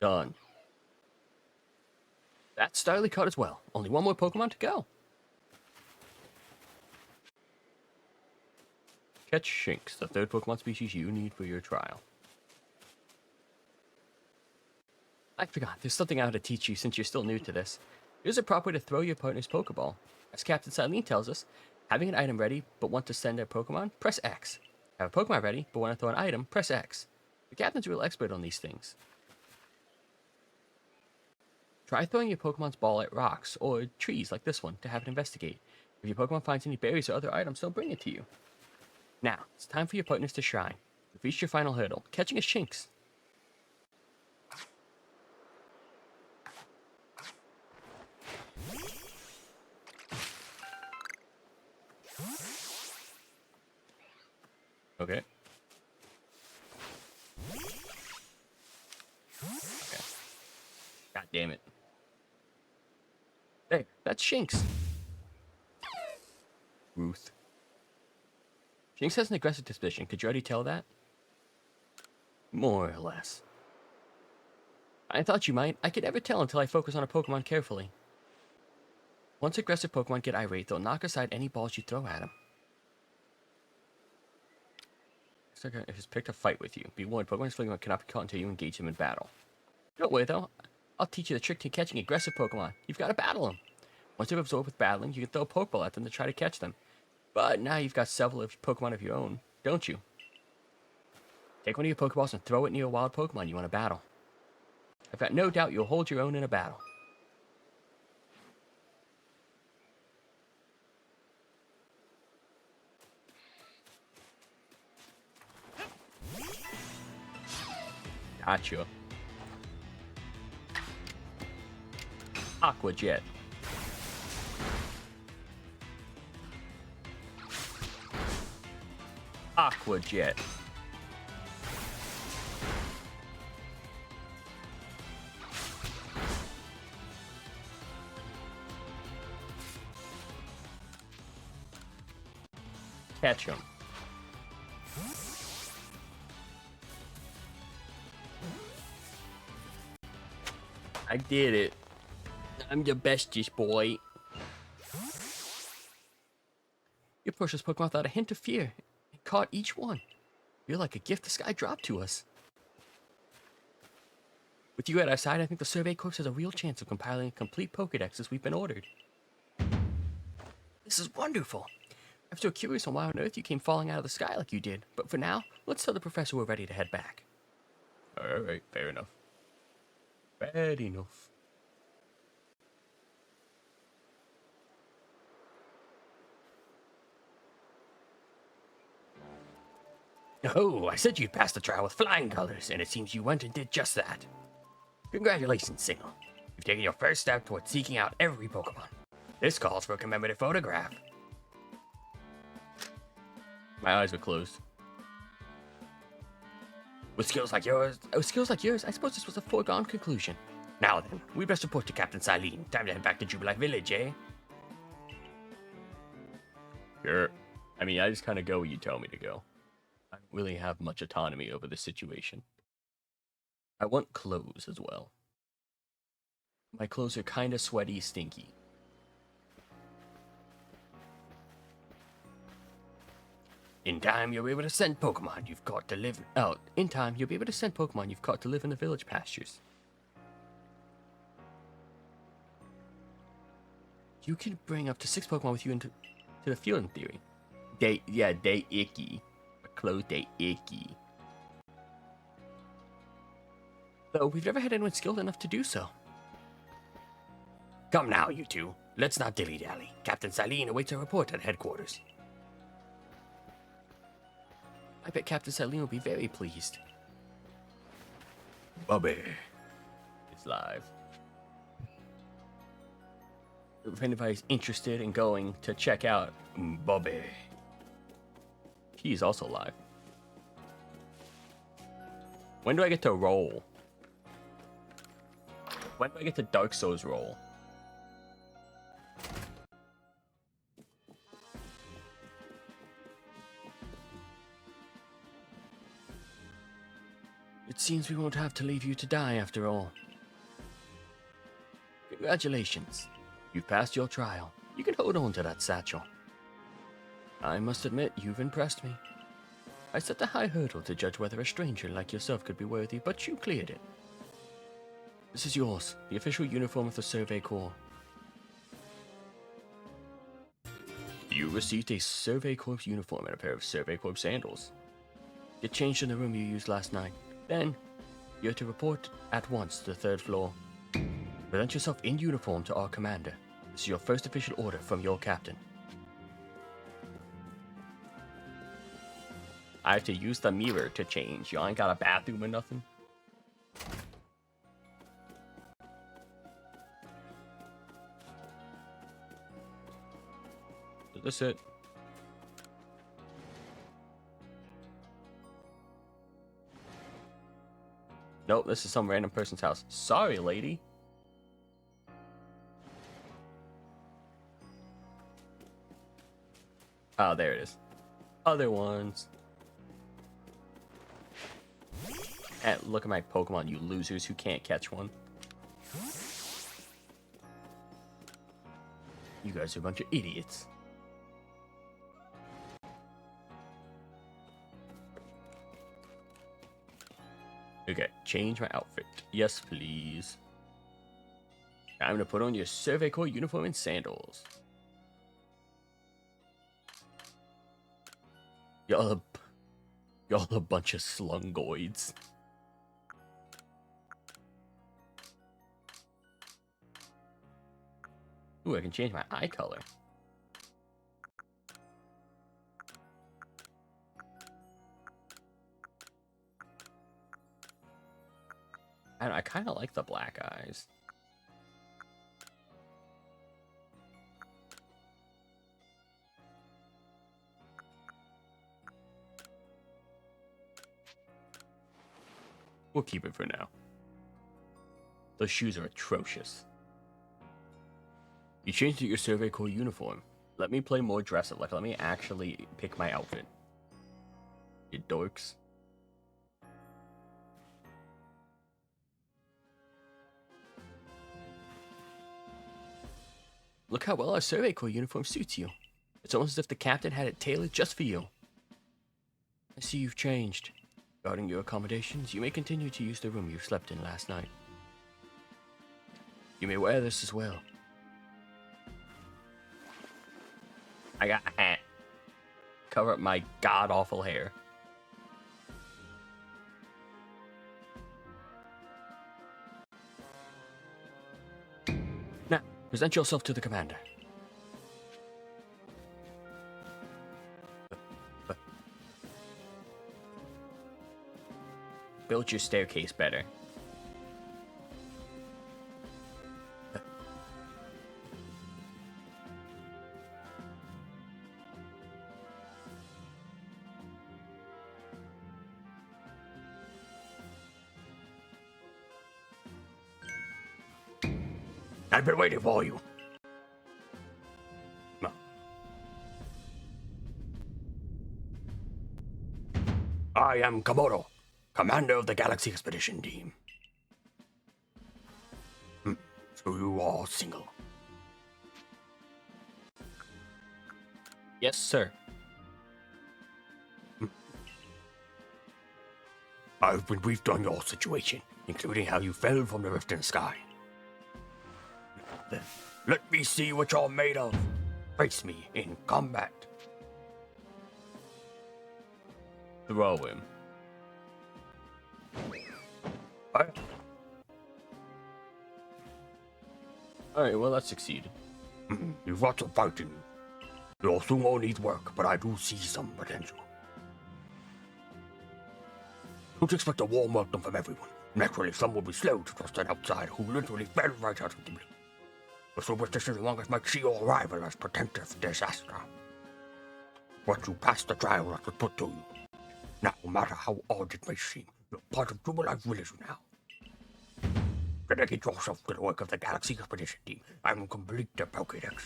Done. That's Starly caught as well. Only one more Pokemon to go. Catch Shinx, the third Pokemon species you need for your trial. I forgot, there's something I ought to teach you since you're still new to this. Here's a proper way to throw your partner's Pokeball. As Captain Silene tells us, having an item ready but want to send a Pokemon, press X. Have a Pokemon ready but want to throw an item, press X. The Captain's a real expert on these things. Try throwing your Pokemon's ball at rocks or trees like this one to have it investigate. If your Pokemon finds any berries or other items, they'll bring it to you. Now, it's time for your partners to shine. You've reached your final hurdle, catching a Shinx. Okay. God damn it. Hey, that's Shinx. Ruth. Shinx has an aggressive disposition. Could you already tell that? More or less. I thought you might. I could never tell until I focus on a Pokemon carefully. Once aggressive Pokemon get irate, they'll knock aside any balls you throw at them. It has picked a fight with you. Be warned, Pokemon's Fling cannot be caught until you engage them in battle. Don't worry though, I'll teach you the trick to catching aggressive Pokemon. You've got to battle them. Once they're absorbed with battling, you can throw a Pokeball at them to try to catch them. But now you've got several Pokemon of your own, don't you? Take one of your Pokeballs and throw it near a wild Pokemon you want to battle. I've got no doubt you'll hold your own in a battle. Gotcha. Aqua Jet. Aqua Jet. Catch him. I did it. I'm the bestest boy. You pushed this Pokemon without a hint of fear and caught each one. You're like a gift the sky dropped to us. With you at our side, I think the Survey Corps has a real chance of compiling a complete Pokedex as we've been ordered. This is wonderful. I'm still curious on why on earth you came falling out of the sky like you did, but for now, let's tell the professor we're ready to head back. Alright, fair enough. Fair enough. Oh, I said you'd pass the trial with flying colors, and it seems you went and did just that. Congratulations, Signal. You've taken your first step towards seeking out every Pokemon. This calls for a commemorative photograph. My eyes were closed. With skills like yours, I suppose this was a foregone conclusion. Now then, we best report to Captain Silene. Time to head back to Jubilee Village, eh? Sure. I mean, I just kind of go where you tell me to go. I don't really have much autonomy over the situation. I want clothes as well. My clothes are kind of sweaty, stinky. In time, you'll be able to send Pokemon you've caught to live. In time, you'll be able to send Pokemon you've caught to live in the village pastures. You can bring up to 6 Pokemon with you into the field in theory. They icky. My clothes, they icky. Though we've never had anyone skilled enough to do so. Come now, you two. Let's not dilly-dally. Captain Silene awaits a report at headquarters. I bet Captain Silene will be very pleased. Bobby. It's live. If anybody's interested in going to check out Bobby, He's also live. When do I get to roll? When do I get to Dark Souls roll? it seems we won't have to leave you to die after all. Congratulations. You've passed your trial. You can hold on to that satchel. I must admit, you've impressed me. I set a high hurdle to judge whether a stranger like yourself could be worthy, but you cleared it. This is yours, the official uniform of the Survey Corps. You received a Survey Corps uniform and a pair of Survey Corps sandals. Get changed in the room you used last night. Then, you're to report at once to the 3rd floor. Present yourself in uniform to our commander. This is your first official order from your captain. I have to use the mirror to change. Y'all ain't got a bathroom or nothing? Is this it? Nope, this is some random person's house. Sorry, lady. Oh, there it is. Other ones. And look at my Pokemon, you losers who can't catch one. You guys are a bunch of idiots. Okay, change my outfit. Yes, please. I'm gonna put on your Survey Corps uniform and sandals. Yup. Y'all a bunch of slungoids. Ooh, I can change my eye color. I kind of like the black eyes. We'll keep it for now. Those shoes are atrocious. You changed to your Survey Corps uniform. Let me play more dress up. Like, let me actually pick my outfit. You dorks. Look how well our Survey Corps uniform suits you. It's almost as if the captain had it tailored just for you. I see you've changed. Regarding your accommodations, you may continue to use the room you slept in last night. You may wear this as well. I got a hat. Cover up my god-awful hair. Now, present yourself to the commander. Build your staircase better. I've been waiting for you. No. I am Komodo, commander of the Galaxy Expedition Team. So you are single? Yes, sir. I've been briefed on your situation, including how you fell from the rift in the sky. Then, let me see what you're made of. Face me in combat. Throw him. Alright, well, that succeeded. You've got some fight in you. Your sumo needs work, but I do see some potential. Don't expect a warm welcome from everyone. Naturally, some will be slow to trust an outsider who literally fell right out of the blue. The superstitious among us might see your arrival as portentous disaster. But you passed the trial that was put to you. Now, no matter how odd it may seem, you're part of Jubilife Village now. Dedicate yourself to the work of the Galaxy Expedition Team and complete the Pokédex.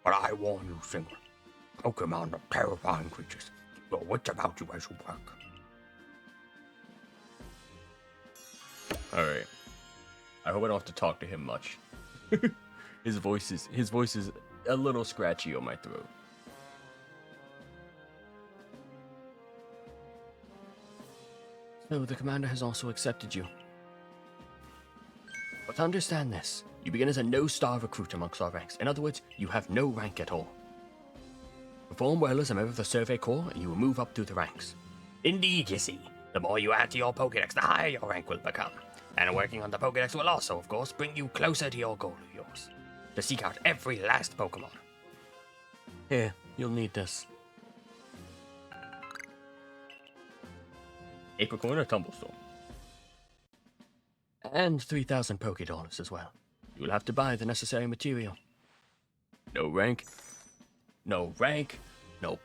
But I warn you, Single, Pokemon are terrifying creatures. Keep your wits about you as you work. Alright. I hope I don't have to talk to him much. His voice is a little scratchy on my throat. So the commander has also accepted you. But understand this, you begin as a no-star recruit amongst our ranks. In other words, you have no rank at all. Perform well as a member of the Survey Corps, and you will move up through the ranks. Indeed, you see. The more you add to your Pokédex, the higher your rank will become. And working on the Pokédex will also, of course, bring you closer to your goal of yours. To seek out every last Pokemon. Here, you'll need this. Apricorn or Tumblestone? And 3,000 Pokédollars as well. You will have to buy the necessary material. No rank, no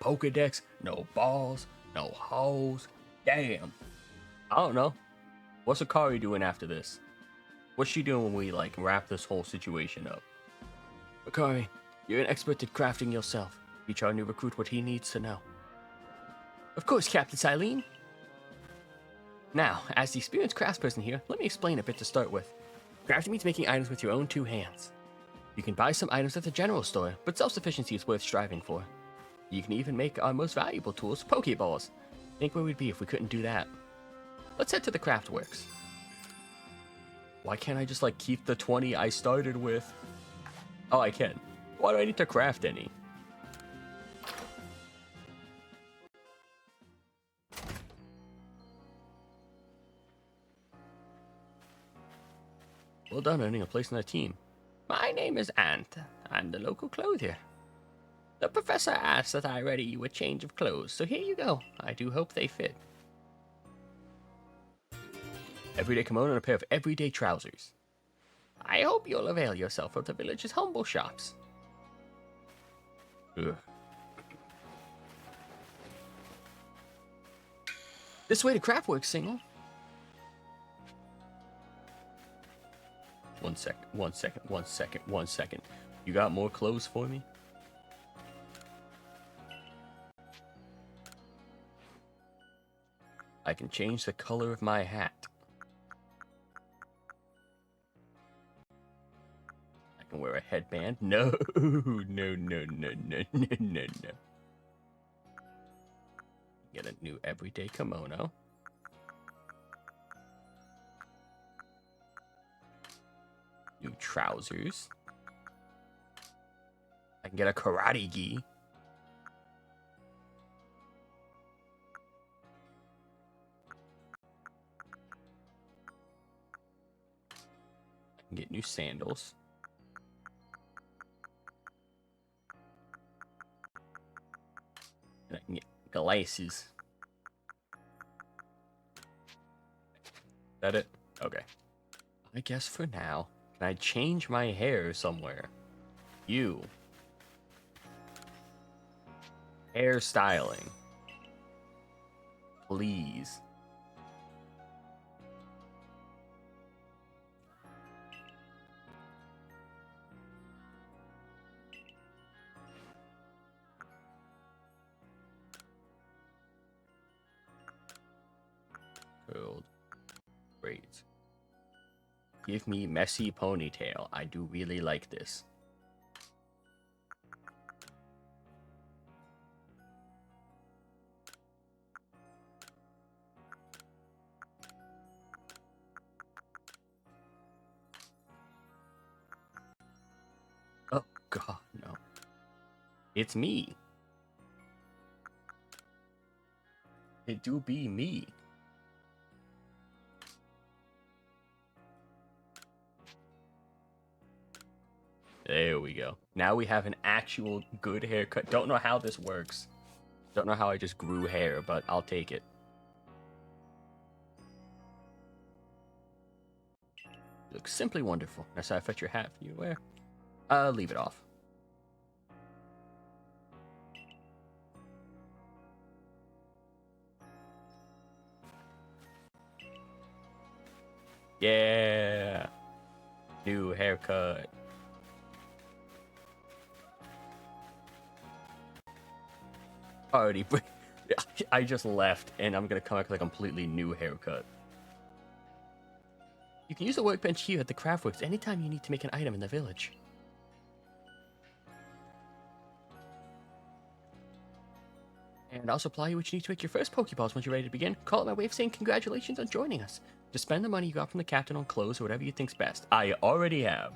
Pokédex, no balls, no holes. Damn. I don't know. What's Akari doing after this? What's she doing when we, like, wrap this whole situation up? Akari, you're an expert at crafting yourself. Teach our new recruit what he needs to know. Of course, Captain Silene. Now, as the experienced craftsperson here, let me explain a bit to start with. Crafting means making items with your own two hands. You can buy some items at the general store, but self-sufficiency is worth striving for. You can even make our most valuable tools, Pokeballs. Think where we'd be if we couldn't do that. Let's head to the craft works. Why can't I just, like, keep the 20 I started with? Oh, I can. Why do I need to craft any? Well done earning a place on the team. My name is Ant. I'm the local clothier. The professor asked that I ready you a change of clothes, so here you go. I do hope they fit. Everyday kimono and a pair of everyday trousers. I hope you'll avail yourself of the village's humble shops. Ugh. This way to Craftworks, single. 1 second, 1 second, 1 second, 1 second. You got more clothes for me? I can change the color of my hat. I can wear a headband. No, no, no, no, no, no, no, no. Get a new everyday kimono. New trousers. I can get a karate gi. I can get new sandals. And I can get glasses. Is that it? Okay. I guess for now. Can I change my hair somewhere? You. Hairstyling. Please. Curled braids. Give me messy ponytail. I do really like this. Oh god, no. It's me. It do be me. There we go. Now we have an actual good haircut. Don't know how this works. Don't know how I just grew hair, but I'll take it. You look simply wonderful. That's how I fetch your hat for you to wear. Leave it off. Yeah. New haircut. Already, I just left, and I'm gonna come back with a completely new haircut. You can use the workbench here at the Craftworks anytime you need to make an item in the village. And I'll supply you what you need to make your first Pokeballs once you're ready to begin. Call it my way of saying congratulations on joining us. Just spend the money you got from the captain on clothes or whatever you think's best. I already have.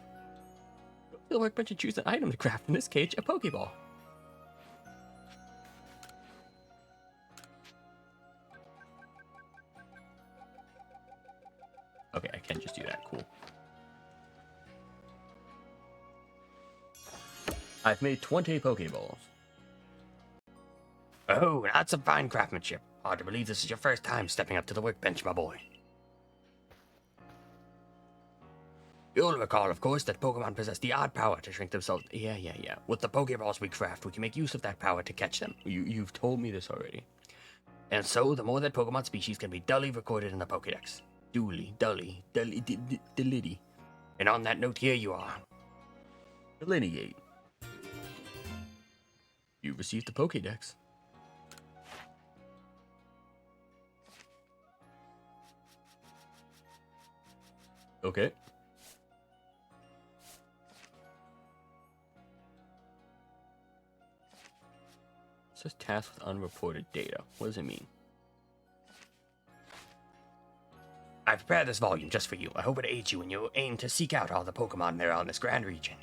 Go to the workbench and choose an item to craft, in this case, a Pokeball. Okay, I can just do that. Cool. I've made 20 Pokeballs. Oh, that's some fine craftsmanship. Hard to believe this is your first time stepping up to the workbench, my boy. You'll recall, of course, that Pokemon possess the odd power to shrink themselves. Yeah. With the Pokeballs we craft, we can make use of that power to catch them. You've told me this already. And so, the more that Pokemon species can be duly recorded in the Pokedex. Dully. And on that note, here you are. Delineate. You received the Pokédex. Okay. It says tasked with unreported data. What does it mean? I prepared this volume just for you. I hope it aids you in your aim to seek out all the Pokemon there are in this grand region.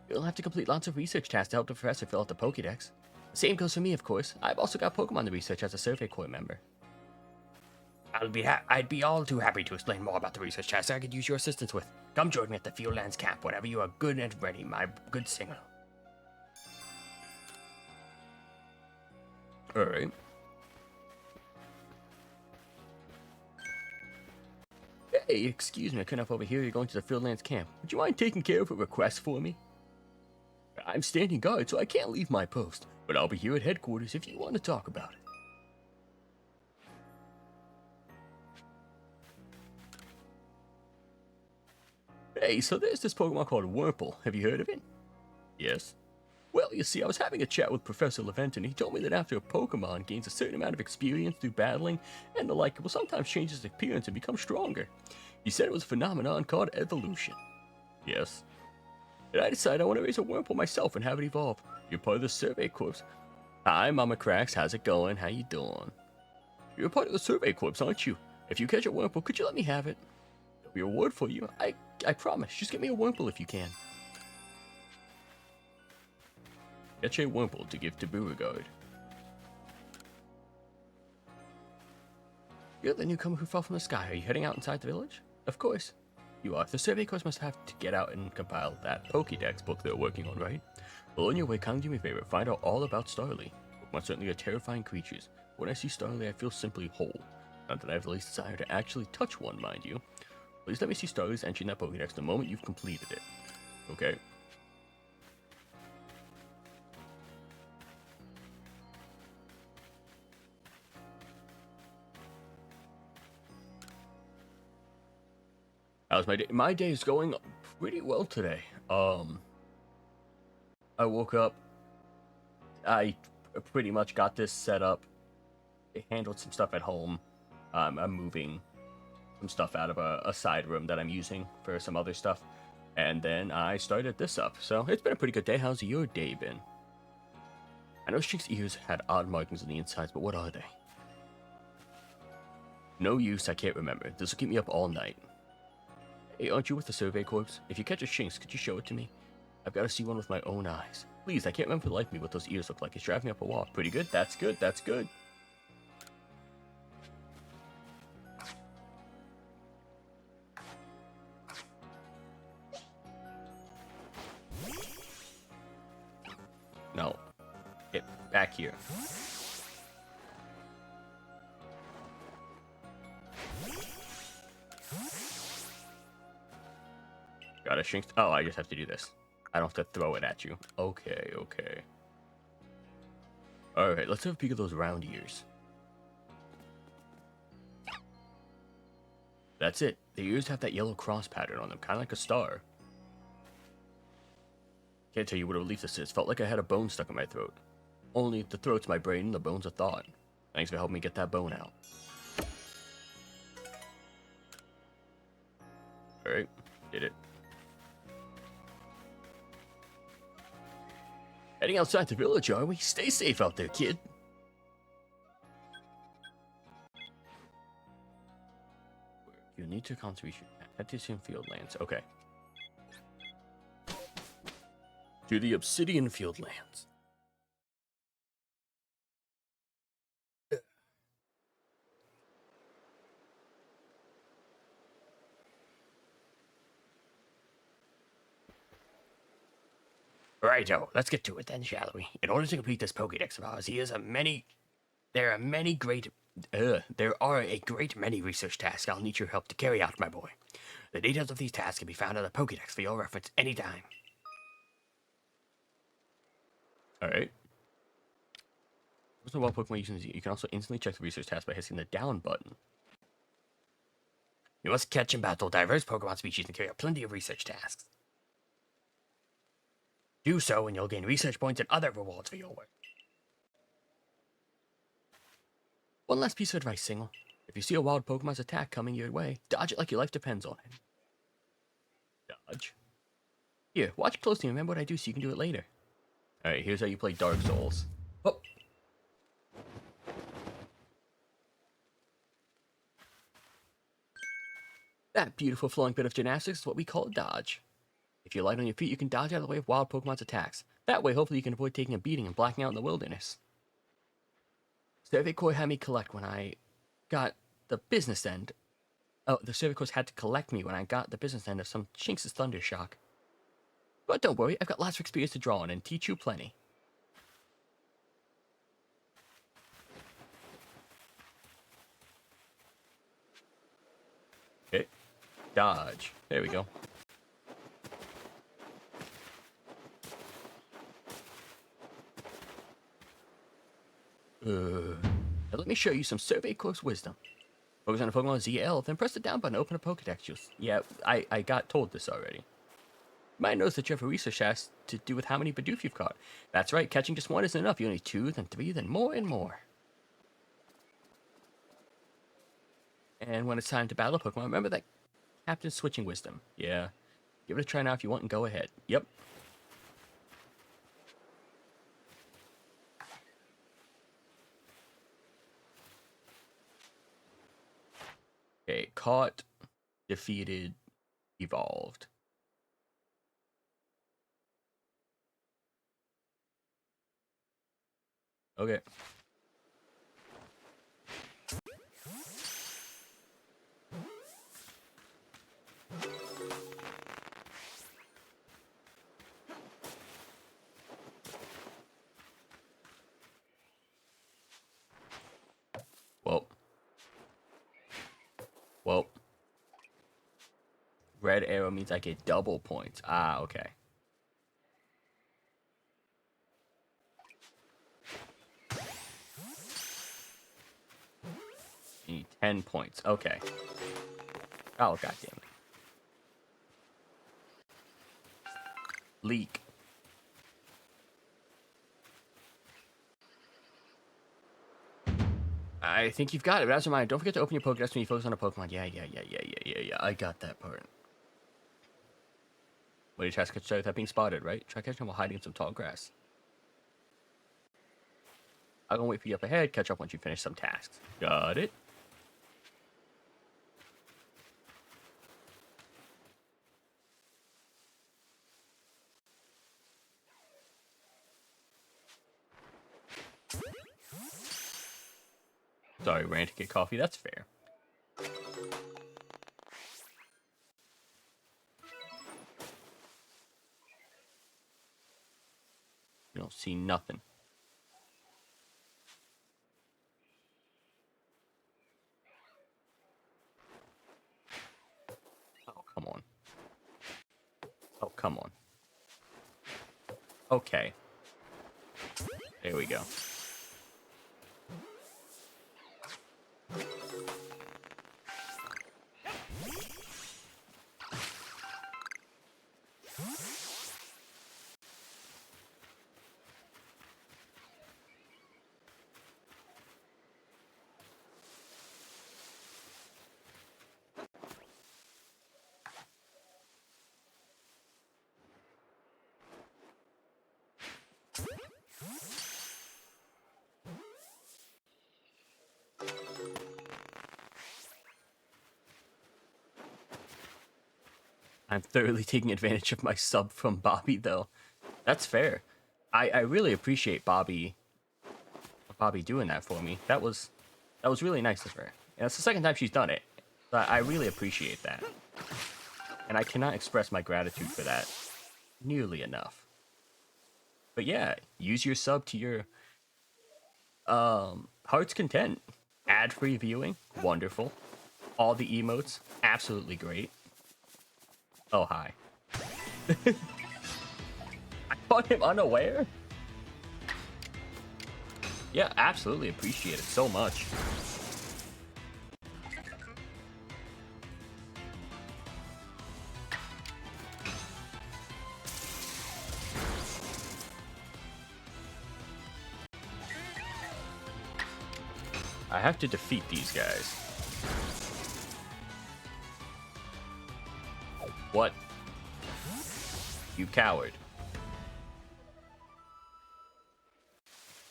You'll have to complete lots of research tasks to help the professor fill out the Pokédex. The same goes for me, of course. I've also got Pokemon to research as a Survey Corps member. I'd be all too happy to explain more about the research task I could use your assistance with. Come join me at the Fieldlands camp whenever you are good and ready, my good singer. Alright. Hey, excuse me, I couldn't help over here. You're going to the Fieldlands camp. Would you mind taking care of a request for me? I'm standing guard, so I can't leave my post, but I'll be here at headquarters if you want to talk about it. Hey, so there's this Pokemon called Wurmple. Have you heard of it? Yes. Well, you see, I was having a chat with Professor Levent, and he told me that after a Pokemon gains a certain amount of experience through battling and the like, it will sometimes change its appearance and become stronger. He said it was a phenomenon called evolution. Yes. And I decided I want to raise a Wurmple myself and have it evolve. You're part of the Survey Corps. Hi, Mama Cracks. How's it going? How you doing? You're a part of the Survey Corps, aren't you? If you catch a Wurmple, could you let me have it? There'll be a reward for you. I promise. Just get me a Wurmple if you can. Catch a Wurmple to give to Beauregard. You're the newcomer who fell from the sky. Are you heading out inside the village? Of course. You are. The Survey Corps must have to get out and compile that Pokédex book they're working on, right? Well, on your way, kindly do me a favor. Find out all about Starly. Pokemon certainly are terrifying creatures. When I see Starly, I feel simply whole. Not that I have the least desire to actually touch one, mind you. Please let me see Starly's entry in that Pokédex the moment you've completed it. Okay? How's my day? My day is going pretty well today. I woke up. I pretty much got this set up. I handled some stuff at home. I'm moving some stuff out of a side room that I'm using for some other stuff. And then I started this up. So it's been a pretty good day. How's your day been? I know Shink's ears had odd markings on the insides, but what are they? No use, I can't remember. This will keep me up all night. Hey, aren't you with the Survey Corps? If you catch a Shinx, could you show it to me? I've got to see one with my own eyes. Please, I can't remember for the life of me what those ears look like. It's driving me up a wall. Pretty good? That's good. That's good. No. Get back here. Got a Shinx. Oh, I just have to do this. I don't have to throw it at you. Okay, okay. Alright, let's have a peek at those round ears. That's it. The ears have that yellow cross pattern on them, kind of like a star. Can't tell you what a relief this is. Felt like I had a bone stuck in my throat. Only the throat's my brain and the bone's a thought. Thanks for helping me get that bone out. Alright, did it. Heading outside the village, are we? Stay safe out there, kid. You need to conservation. Head to some Fieldlands. Okay. To the Obsidian Fieldlands. Righto, let's get to it then, shall we? In order to complete this Pokédex of ours, there are a great many research tasks I'll need your help to carry out, my boy. The details of these tasks can be found in the Pokédex for your reference anytime. Alright. First of all, Pokemon you can also instantly check the research task by hitting the down button. You must catch and battle diverse Pokemon species and carry out plenty of research tasks. Do so and you'll gain research points and other rewards for your work. One last piece of advice, Single. If you see a wild Pokemon's attack coming your way, dodge it like your life depends on it. Dodge? Here, watch closely and remember what I do so you can do it later. Alright, here's how you play Dark Souls. Oh! That beautiful flowing bit of gymnastics is what we call a dodge. If you're light on your feet, you can dodge out of the way of wild Pokemon's attacks. That way, hopefully you can avoid taking a beating and blacking out in the wilderness. Survey Corps had me collect when I got the business end. Oh, the Civic Course had to collect me when I got the business end of some Chinks' Thunder Shock. But don't worry, I've got lots of experience to draw on and teach you plenty. Okay. Dodge. There we go. Now let me show you some Survey Course wisdom. Focus on a Pokemon ZL, then press the down button to open a Pokedex. Yeah, I got told this already. You might notice that you have a research task to do with how many Bidoof you've caught. That's right, catching just one isn't enough. You need 2, then 3, then more and more. And when it's time to battle a Pokemon, remember that Captain Switching Wisdom. Yeah, give it a try now if you want and go ahead. Yep. Okay, caught, defeated, evolved. Okay. Well. Well. Red arrow means I get double points. Ah, okay. You need 10 points. Okay. Oh, goddamn it. Leak. I think you've got it, but as a reminder, don't forget to open your Pokédex when you focus on a Pokemon. Yeah. I got that part. What, your task catch without being spotted, right? Try catching them while hiding in some tall grass. I'm gonna wait for you up ahead, catch up once you finish some tasks. Got it? Sorry, ran to get coffee. That's fair. You don't see nothing. Oh, come on. Oh, come on. Okay. There we go. I'm thoroughly taking advantage of my sub from Bobby, though. That's fair. I really appreciate Bobby doing that for me. That was really nice of her. And it's the second time she's done it. But I really appreciate that. And I cannot express my gratitude for that nearly enough. But yeah, use your sub to your heart's content. Ad-free viewing, wonderful. All the emotes, absolutely great. Oh, hi. I caught him unaware? Yeah, absolutely appreciate it so much. I have to defeat these guys. What? You coward.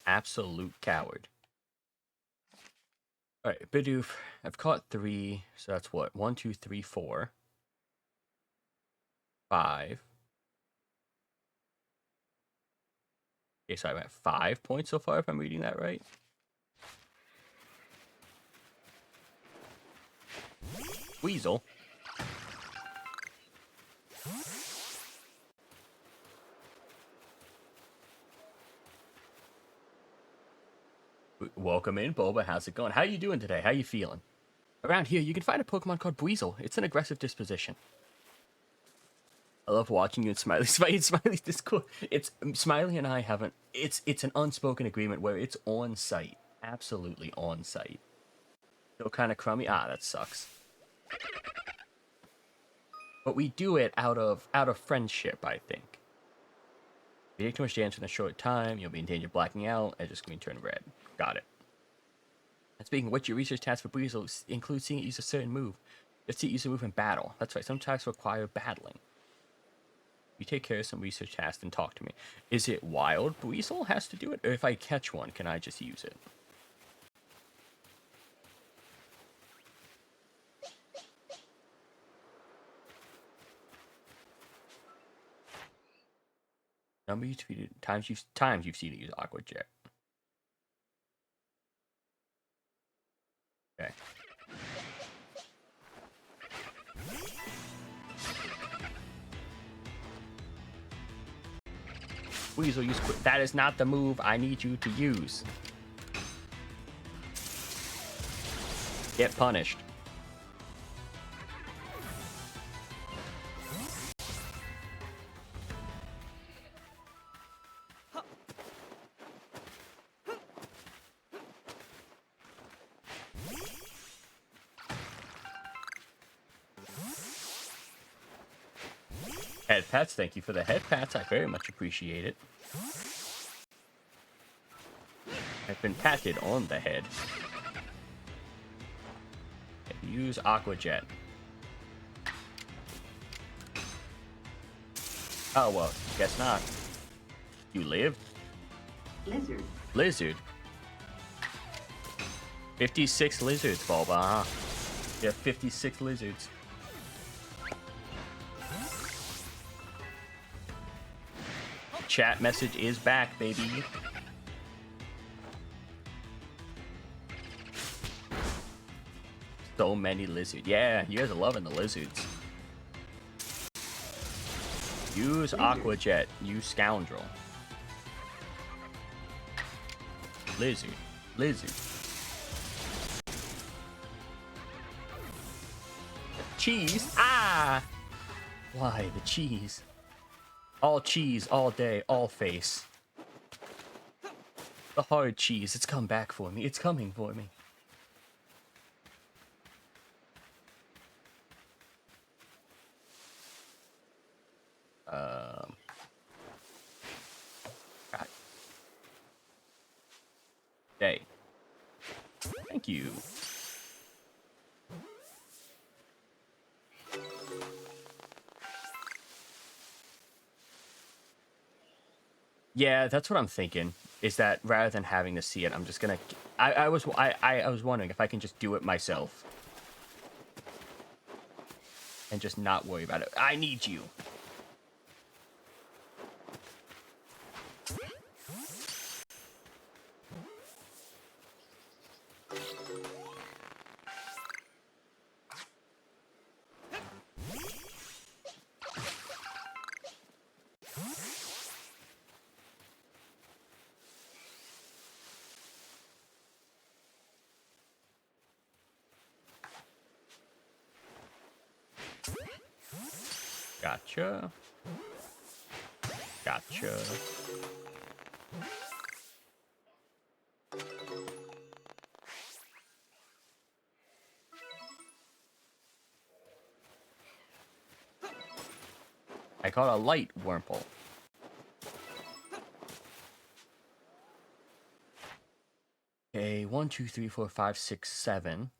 Absolute coward. Alright, Bidoof. I've caught 3, so that's what? 1, 2, 3, 4. 5. Okay, so I'm at 5 points so far, if I'm reading that right. Weasel. Welcome in, Boba. How's it going? How you doing today? How you feeling? Around here, you can find a Pokemon called Weasel. It's an aggressive disposition. I love watching you and Smiley. Smiley's this cool. It's Smiley and I haven't. It's an unspoken agreement where it's on site, absolutely on site. Still kind of crummy. Ah, that sucks. But we do it out of friendship, I think. If you take too much damage in a short time, you'll be in danger of blacking out and just going to turn red. Got it. And speaking of which, your research task for Weasel includes seeing it use a certain move. Just see it use a move in battle. That's right, some tasks require battling. You take care of some research tasks and talk to me. Is it wild Weasel has to do it? Or if I catch one, can I just use it? Number you tweeted, times you've seen it use Aqua Jet. Okay. Weasel, use quick. That is not the move I need you to use. Get punished. Head pats, thank you for the head pats. I very much appreciate it. I've been patted on the head. Use Aqua Jet. Oh, well, guess not. You live? Lizard. Lizard? 56 lizards, Bulba, huh? You have 56 lizards. Chat message is back, baby. So many lizards. Yeah, you guys are loving the lizards. Use Aqua Jet, you scoundrel. Lizard. Lizard. Cheese. Ah! Why the cheese? All cheese, all day, all face. The hard cheese, it's come back for me. It's coming for me. God. Day. Thank you. Yeah, that's what I'm thinking. Is that rather than having to see it, I'm just gonna. I was wondering if I can just do it myself and just not worry about it. I need you. Gotcha. Gotcha. I caught a light Wurmple. Okay, 1, 2, 3, 4, 5, 6, 7.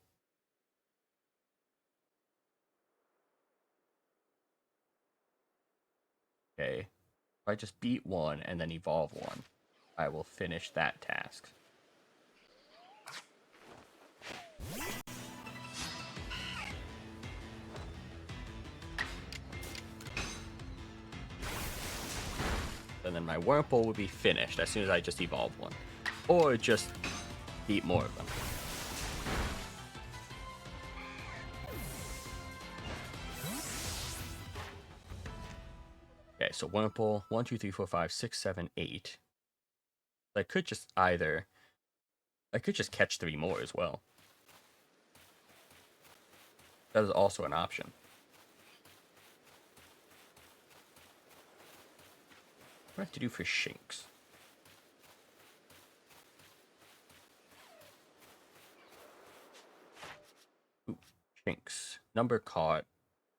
Okay. If I just beat one and then evolve one, I will finish that task. And then my Wurmple will be finished as soon as I just evolve one. Or just beat more of them. Okay, so Wurmple, 1, 2, 3, 4, 5, 6, 7, 8. I could just either... I could just catch 3 more as well. That is also an option. What do I have to do for Shinx? Ooh, Shinx. Number caught,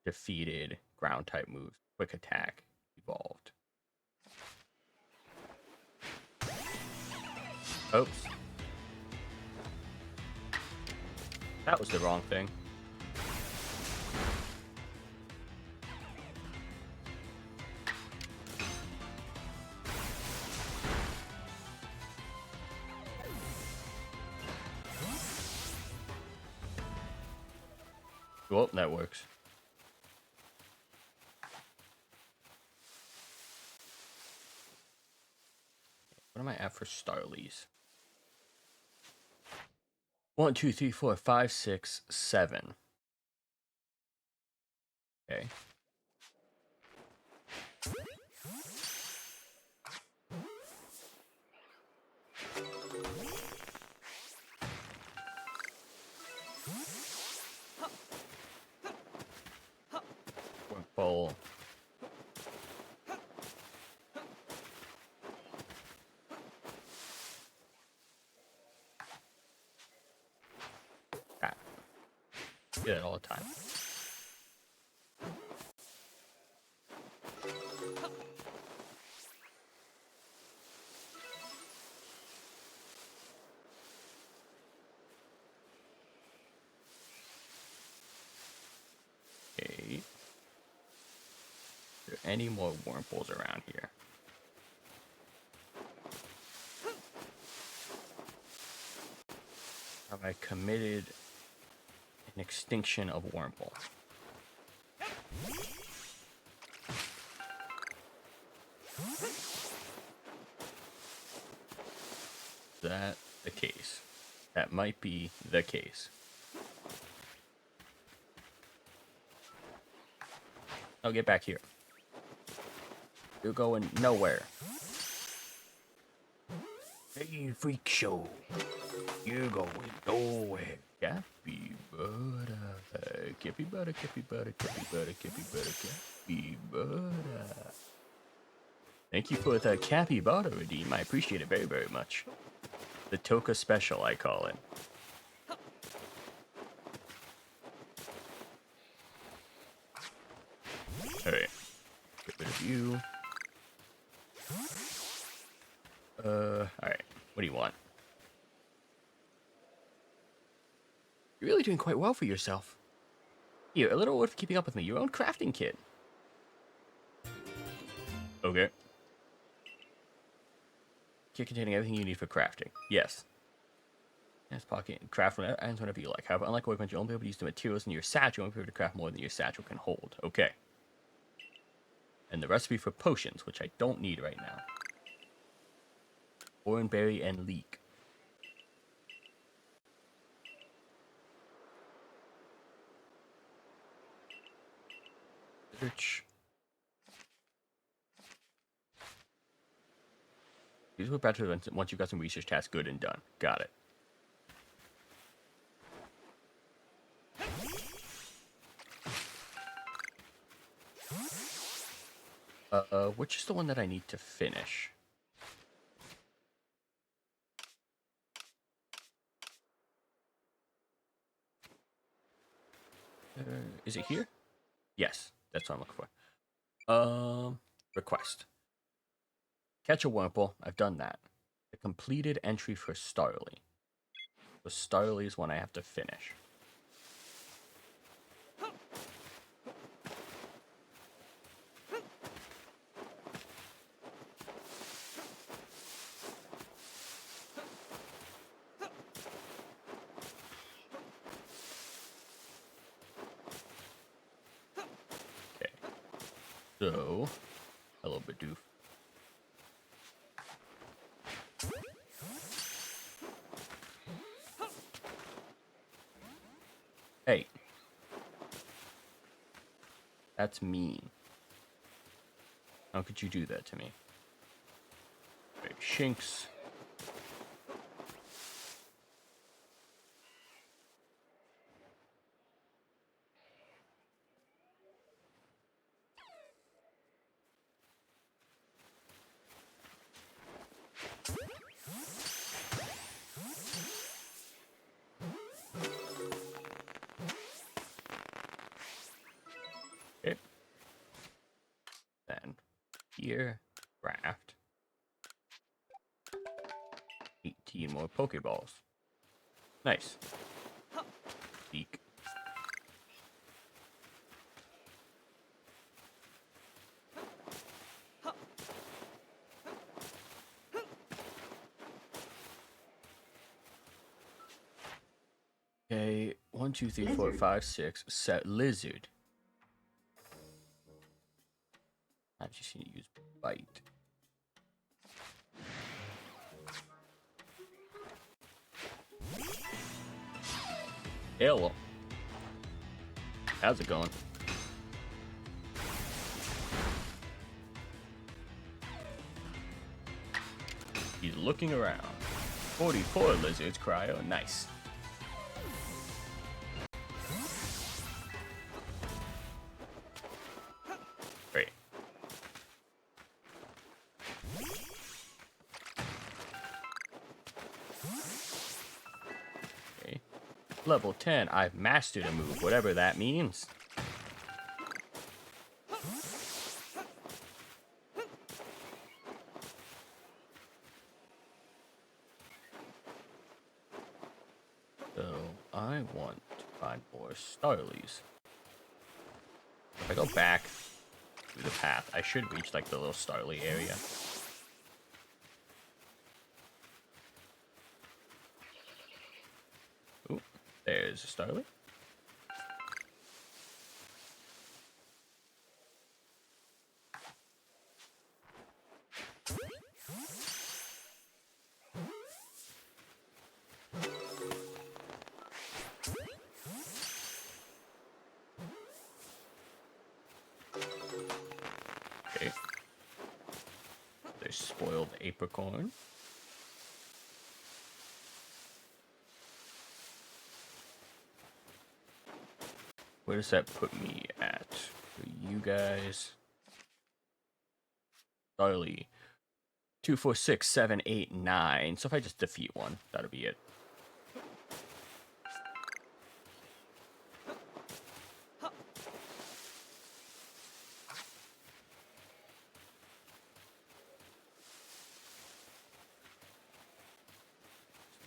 defeated, ground type moves, quick attack, evolved. Oops. That was the wrong thing. Well, that works. What am I at for Starlies? 1, 2, 3, 4, 5, 6, 7. Okay. Wurmple. Ah, do that all the time. Okay. Are there any more Wurmples around here? Have I committed an extinction of Wurmple? Is that the case? That might be the case. I'll get back here. You're going nowhere. Hey, freak show. You're going nowhere. Capybara. Capybara, capybara, capybara, capybara, capybara. Thank you for the capybara redeem. I appreciate it very, very much. The Toka Special, I call it. Alright. Get rid of you. Alright. What do you want? You're really doing quite well for yourself. Here, a little word for keeping up with me. Your own crafting kit. Okay. Kit containing everything you need for crafting. Yes. Yes, pocket and craft items whenever you like. However, unlike workbench, you'll only be able to use the materials in your satchel. You won't be able to craft more than your satchel can hold. Okay. And the recipe for potions, which I don't need right now. Oranberry and leek. Search. These will better once you've got some research tasks good and done. Got it. Which is the one that I need to finish? Is it here? Yes, that's what I'm looking for. Request. Catch a Wurmple. I've done that. The completed entry for Starly. So Starly is one I have to finish. Okay. So, hello, Bidoof. Hey. That's mean. How could you do that to me? Right, Shinx. Okay. Then here, craft 18 more Pokeballs. Nice. Eek. Okay, 1, 2, 3, 4, Lizard. 5, 6. Set lizard. I'm just gonna use bite. Hello. How's it going? He's looking around. 44 lizards, cryo. Nice. Great. Okay. Level 10. I've mastered a move, whatever that means. So I want to find more Starlies. If I go back through the path, I should reach like the little Starly area. Ooh, there's a Starly. Okay. There's spoiled apricorn. Where does that put me at? For you guys. Starly. 2, 4, 6, 7, 8, 9. So if I just defeat one, that'll be it.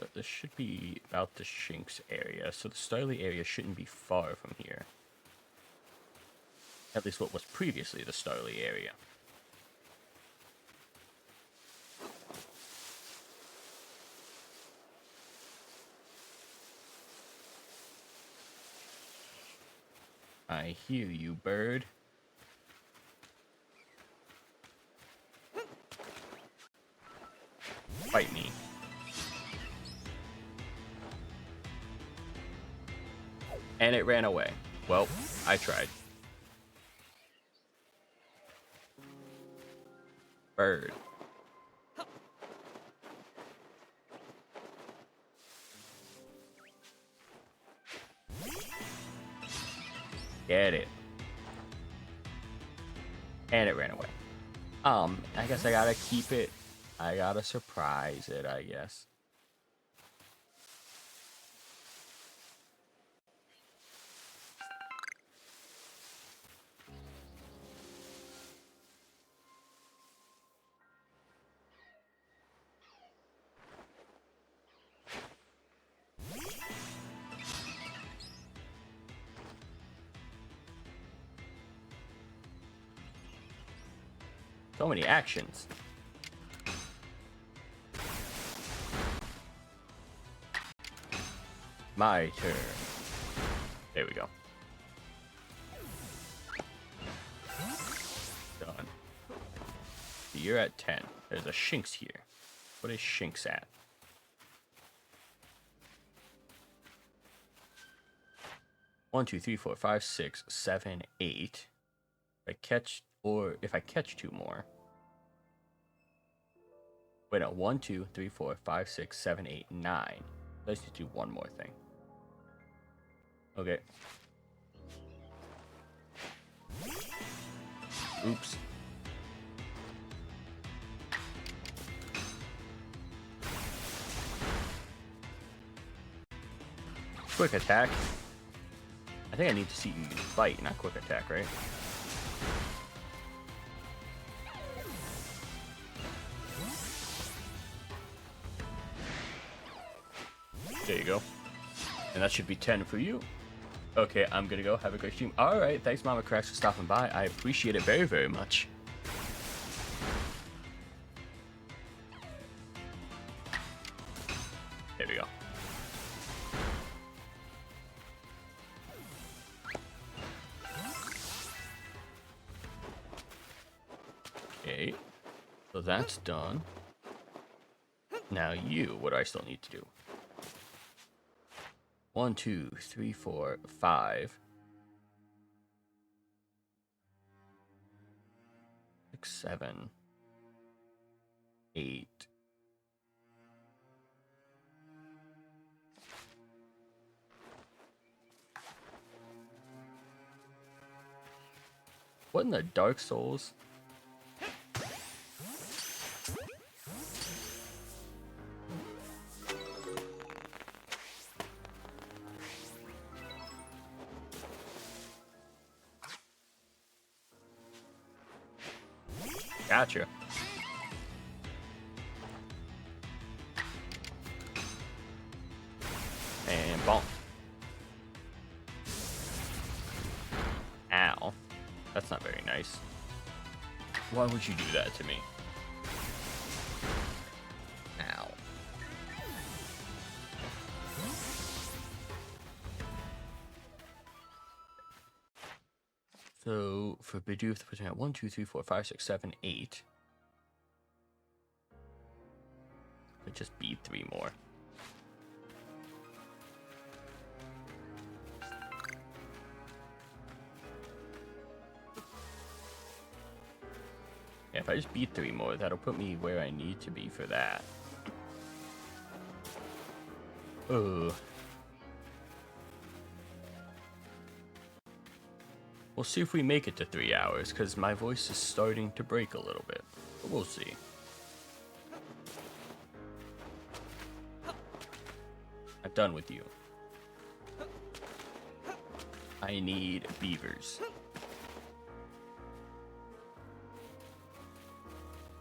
But this should be about the Shinx area, so the Starly area shouldn't be far from here. At least what was previously the Starly area. I hear you, bird. Fight me. And it ran away. Well, I tried. Bird. Get it. And it ran away. I guess I gotta keep it. I gotta surprise it, I guess. So many actions. My turn. There we go. Done. You're at 10. There's a Shinx here. What is Shinx at? One, two, three, four, five, six, seven, 8. If I catch Or if I catch 2 more. Wait, no. 1, 2, 3, 4, 5, 6, 7, 8, 9. Let's just do one more thing. Okay. Oops. Quick attack. I think I need to see you fight, not quick attack, right? There you go. And that should be 10 for you. Okay, I'm gonna go. Have a great stream. Alright, thanks Mama Cracks for stopping by. I appreciate it very, very much. There we go. Okay, so that's done. Now you, what do I still need to do? 1, 2, 3, 4, 5. 6, 7, 8. What in the Dark Souls? Gotcha. And bonk. Ow. That's not very nice. Why would you do that to me? Ow. So for Bidoof, putting out 1, 2, 3, 4, 5, 6, 7, 8. Could just be 3 more. Yeah, if I just beat 3 more, that'll put me where I need to be for that. Ugh. We'll see if we make it to 3 hours, because my voice is starting to break a little bit. But we'll see. I'm done with you. I need beavers.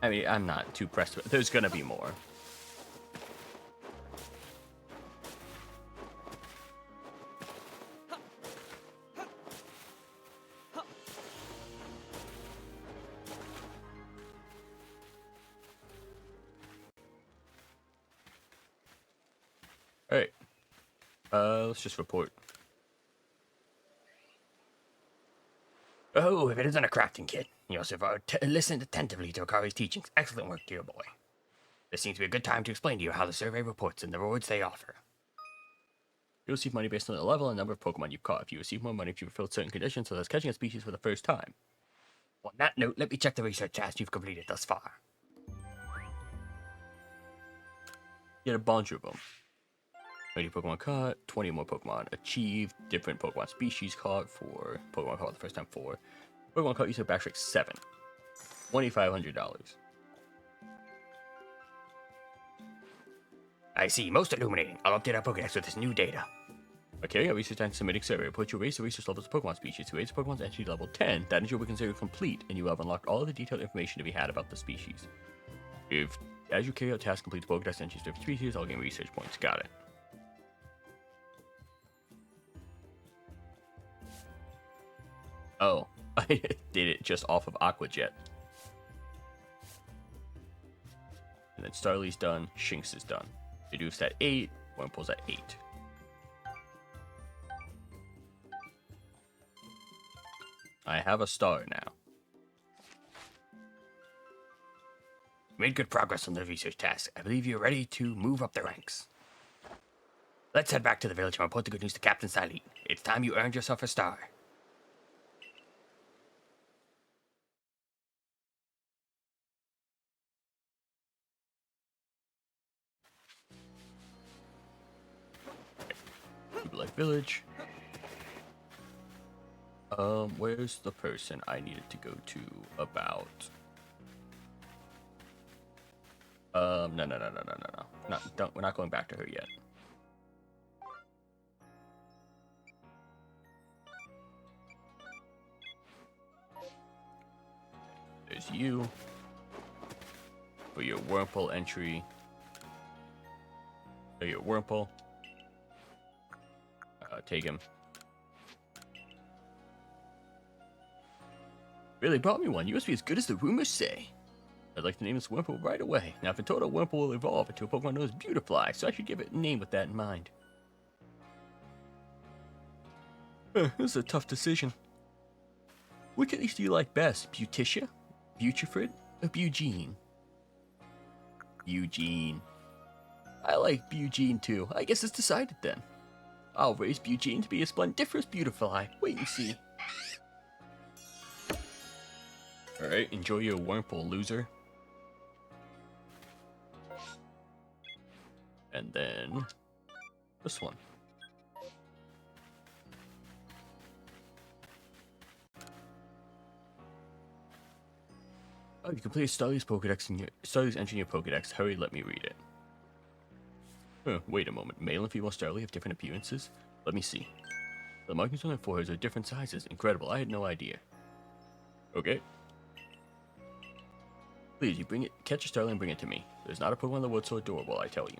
I mean, I'm not too pressed with it. There's gonna be more. Alright. Let's just report. Oh, if it isn't a crafting kit. You also listened attentively to Akari's teachings. Excellent work, dear boy. This seems to be a good time to explain to you how the survey reports and the rewards they offer. You receive money based on the level and number of Pokemon you've caught. If you receive more money if you fulfill certain conditions, such as catching a species for the first time. On that note, let me check the research task you've completed thus far. Get a bunch of them. 30 Pokemon caught, 20 more Pokemon achieved, different Pokemon species caught, 4 Pokemon caught the first time, 4 Pokemon caught, you said backtrack 7. $2,500. I see, most illuminating. I'll update our Pokédex with this new data. By carrying out research and submitting survey, put your raise the research levels of Pokemon species. To raise the Pokemon's entry level 10, that entry will be considered complete, and you will have unlocked all of the detailed information to be had about the species. As you carry out tasks, complete the Pokédex entries for different species, I'll gain research points. Got it. Oh, I did it just off of Aqua Jet. And then Starly's done, Shinx is done. Bidoof's at 8, Wurmple's at 8. I have a star now. You made good progress on the research task. I believe you're ready to move up the ranks. Let's head back to the village and report the good news to Captain Silene. It's time you earned yourself a star. Life Village. Where's the person I needed to go to about? No. We're not going back to her yet. There's you. For your Wurmple entry. So your Wurmple. Take him. Really brought me one. You must be as good as the rumors say. I'd like to name this Wurmple right away. Now, if a total Wurmple will evolve into a Pokemon known as Beautifly, so I should give it a name with that in mind. This is a tough decision. Which of these do you like best? Beauticia, Butchifrid, or Bugene? Eugene. I like Bugene too. I guess it's decided then. I'll raise Bugene to be a splendiferous Beautifly. Wait and see. Alright, enjoy your Wurmple, loser. And then this one. Oh, you completed Starly's Pokedex in your Starly's entry in your Pokedex. Hurry, let me read it. Wait a moment. Male and female Starly have different appearances? Let me see. The markings on their foreheads are different sizes. Incredible. I had no idea. Okay. Please, you bring it. Catch a Starly and bring it to me. There's not a Pokemon in the woods so adorable, I tell you.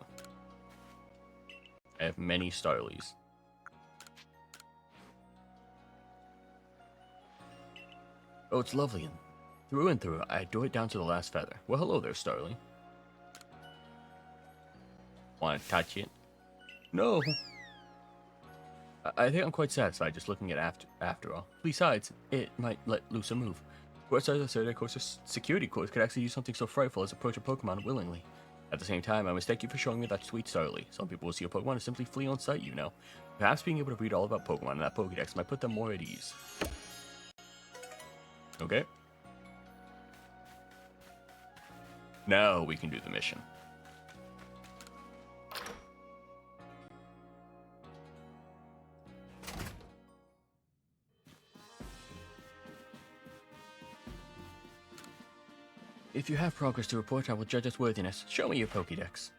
I have many Starlies. Oh, it's lovely, and through and through, I adore it down to the last feather. Well, hello there, Starly. Want to touch it? No. I think I'm quite satisfied just looking at after all. Besides, it might let loose a move. Course the third course security course could actually do something so frightful as approach a Pokemon willingly. At the same time, I must thank you for showing me that sweet Starly. Some people will see a Pokemon and simply flee on sight, you know. Perhaps being able to read all about Pokemon in that Pokédex might put them more at ease. Okay. Now we can do the mission. If you have progress to report, I will judge its worthiness. Show me your Pokédex.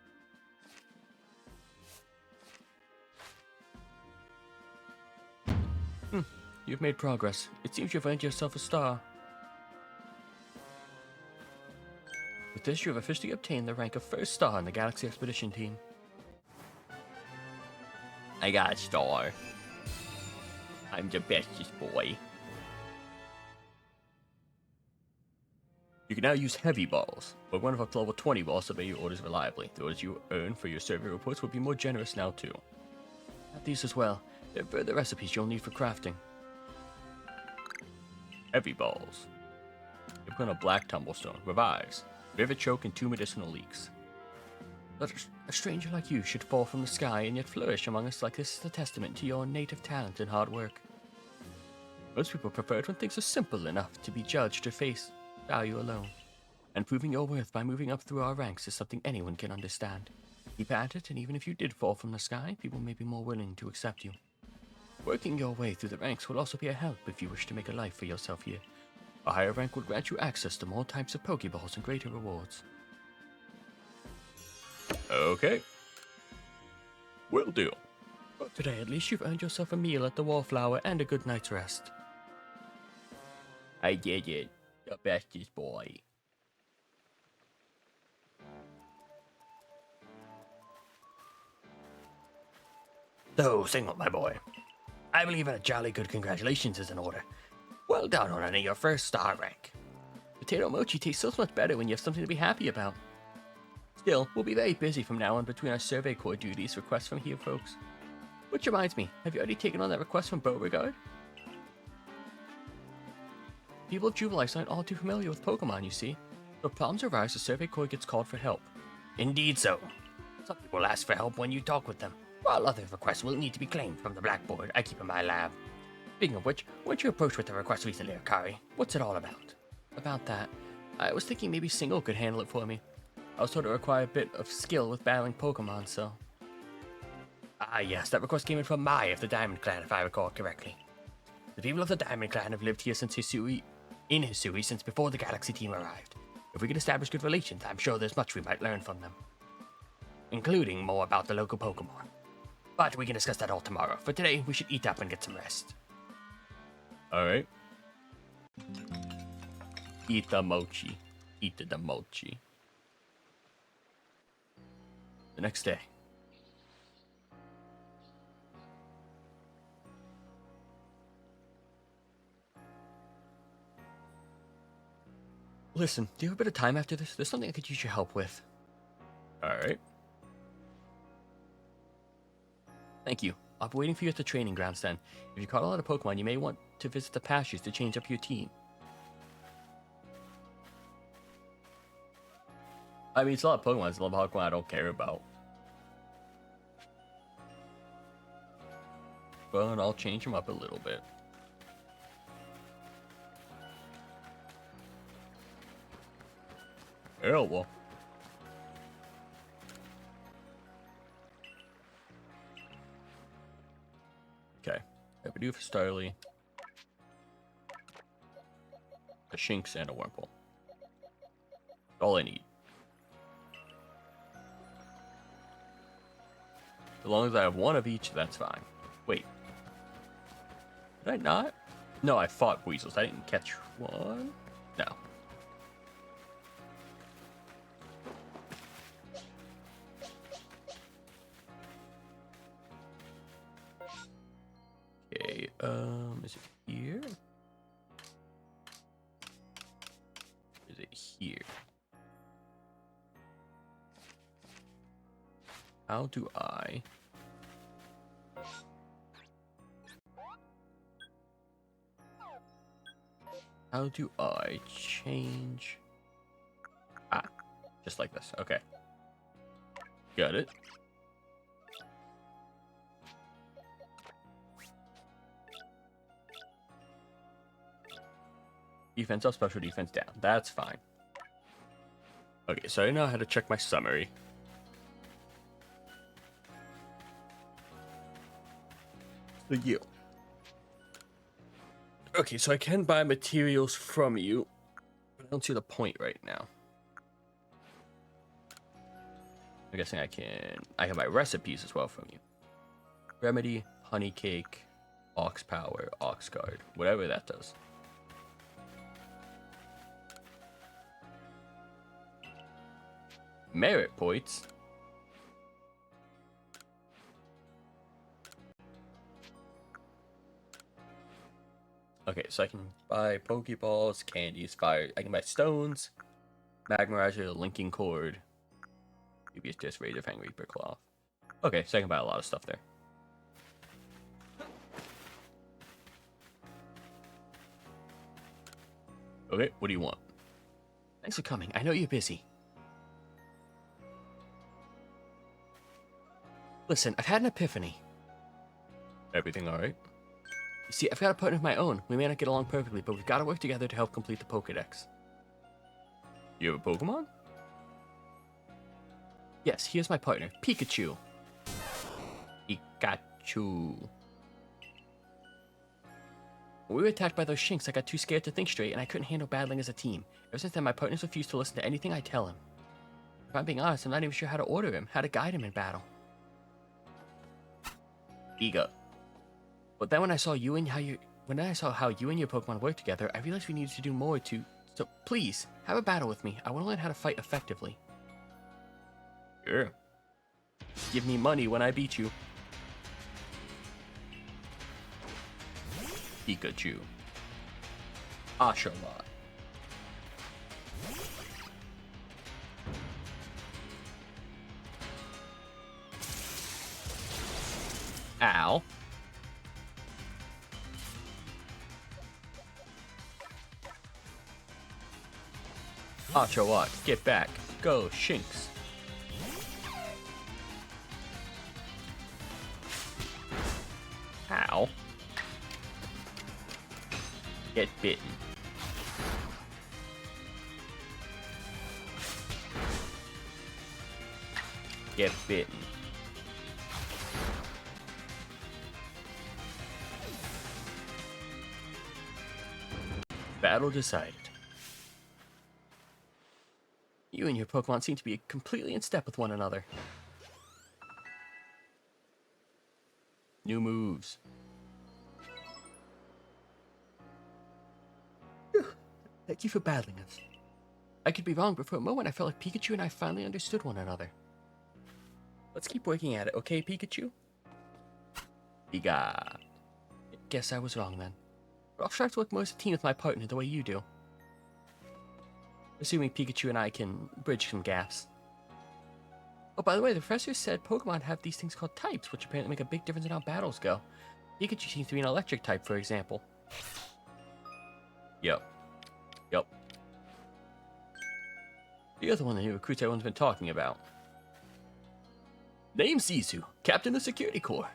You've made progress. It seems you've earned yourself a star. With this, you have officially obtained the rank of first star in the Galaxy Expedition team. I got a star. I'm the bestest boy. You can now use heavy balls, but one of up to level 20 will also obey your orders reliably. The orders you earn for your survey reports will be more generous now too. Add these as well. There are further recipes you'll need for crafting. Heavy balls. You put on a black tumblestone. Revives. Vivid choke and 2 medicinal leaks. But a stranger like you should fall from the sky and yet flourish among us like this is a testament to your native talent and hard work. Most people prefer it when things are simple enough to be judged or face value alone. And proving your worth by moving up through our ranks is something anyone can understand. Keep at it, and even if you did fall from the sky, people may be more willing to accept you. Working your way through the ranks will also be a help if you wish to make a life for yourself here. A higher rank will grant you access to more types of Pokeballs and greater rewards. Okay. Will do. But today, at least you've earned yourself a meal at the Wallflower and a good night's rest. I did it. The bestest boy. So, Single, my boy. I believe a jolly good congratulations is in order. Well done on earning your first star rank. Potato mochi tastes so much better when you have something to be happy about. Still, we'll be very busy from now on between our survey corps duties, requests from here folks. Which reminds me, have you already taken on that request from Beauregard? People of Jubilife aren't all too familiar with Pokemon, you see. So if problems arise, the survey corps gets called for help. Indeed so. Some people ask for help when you talk with them, while other requests will need to be claimed from the blackboard I keep in my lab. Speaking of which, weren't you approached with the request recently, Akari? What's it all about? About that, I was thinking maybe Single could handle it for me. I was told it required a bit of skill with battling Pokemon, so... Ah, yes, that request came in from Mai of the Diamond Clan, if I recall correctly. The people of the Diamond Clan have lived here since Hisui since before the Galaxy team arrived. If we could establish good relations, I'm sure there's much we might learn from them, including more about the local Pokemon. But we can discuss that all tomorrow. For today, we should eat up and get some rest. Alright. Eat the mochi. Eat the mochi. The next day. Listen, do you have a bit of time after this? There's something I could use your help with. Alright. Thank you. I'll be waiting for you at the training grounds then. If you caught a lot of Pokemon, you may want to visit the pastures to change up your team. I mean, it's a lot of Pokemon. It's a lot of Pokemon I don't care about. But I'll change them up a little bit. Oh, well. Okay. I do for Starly. A Shinx and a Wurmple. All I need. As long as I have one of each, that's fine. Wait. Did I not? No, I fought weasels. I didn't catch one? No. Okay, is it here? Is it here? How do I... How do I change... Ah, just like this. Okay. Got it. Defense up, special defense down. That's fine. Okay, so I know how to check my summary. The you. Okay, so I can buy materials from you, but I don't see the point right now. I'm guessing I can buy recipes as well from you. Remedy, honey cake, ox power, ox guard, whatever that does. Merit points. Okay, so I can buy Pokeballs, candies, fire. I can buy stones, Magmarager, Linking Cord, maybe it's just Rage of Fang Reaper Cloth. Okay, so I can buy a lot of stuff there. Okay, what do you want? Thanks for coming. I know you're busy. Listen, I've had an epiphany. Everything alright? You see, I've got a partner of my own. We may not get along perfectly, but we've got to work together to help complete the Pokedex. You have a Pokemon? Yes, here's my partner, Pikachu. Pikachu. When we were attacked by those Shinx, I got too scared to think straight, and I couldn't handle battling as a team. Ever since then, my partners refuse to listen to anything I tell him. If I'm being honest, I'm not even sure how to order him, how to guide him in battle. Ego. But then when I saw how you and your Pokemon work together, I realized we needed to do more to... So please, have a battle with me. I want to learn how to fight effectively. Sure. Give me money when I beat you. Pikachu. Oshawott. Ow. Oshawott, get back. Go, Shinx. Ow. Get bitten. Get bitten. Battle decided. You and your Pokemon seem to be completely in step with one another. New moves. Thank you for battling us. I could be wrong, but for a moment I felt like Pikachu and I finally understood one another. Let's keep working at it, okay, Pikachu? Pika. Guess I was wrong then. But I'll strive to work more as a team with my partner the way you do. Assuming Pikachu and I can bridge some gaps. Oh, by the way, the professor said Pokemon have these things called types, which apparently make a big difference in how battles go. Pikachu seems to be an electric type, for example. Yep. You're the one that new recruits everyone's been talking about. Name's Zizu, Captain of the Security Corps.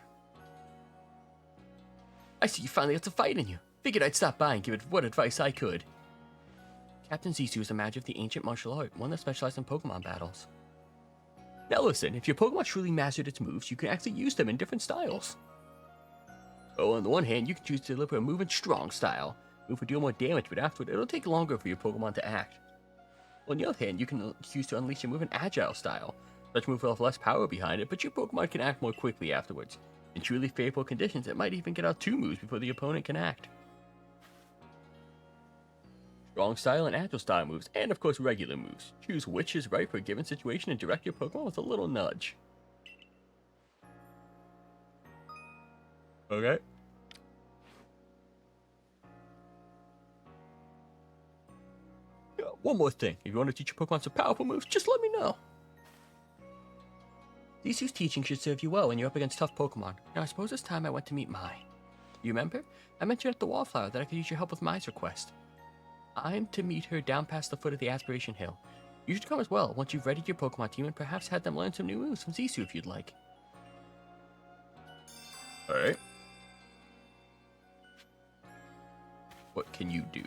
I see you finally got some fight in you. Figured I'd stop by and give it what advice I could. Captain Zizu is a master of the ancient martial art, one that specialized in Pokemon battles. Now listen, if your Pokemon truly mastered its moves, you can actually use them in different styles. Oh, on the one hand, you can choose to deliver a move in strong style. Move will deal more damage, but afterward, it'll take longer for your Pokemon to act. On the other hand, you can choose to unleash your move in agile style. Such move will have less power behind it, but your Pokemon can act more quickly afterwards. In truly favorable conditions, it might even get out 2 moves before the opponent can act. Strong style and agile style moves, and of course regular moves. Choose which is right for a given situation and direct your Pokemon with a little nudge. Okay. One more thing, if you want to teach your Pokemon some powerful moves, just let me know. Zisu's teaching should serve you well when you're up against tough Pokemon. Now I suppose it's time I went to meet Mai. You remember? I mentioned at the Wallflower that I could use your help with Mai's request. I'm to meet her down past the foot of the Aspiration Hill. You should come as well once you've readied your Pokemon team and perhaps had them learn some new moves from Zisu if you'd like. Alright. What can you do?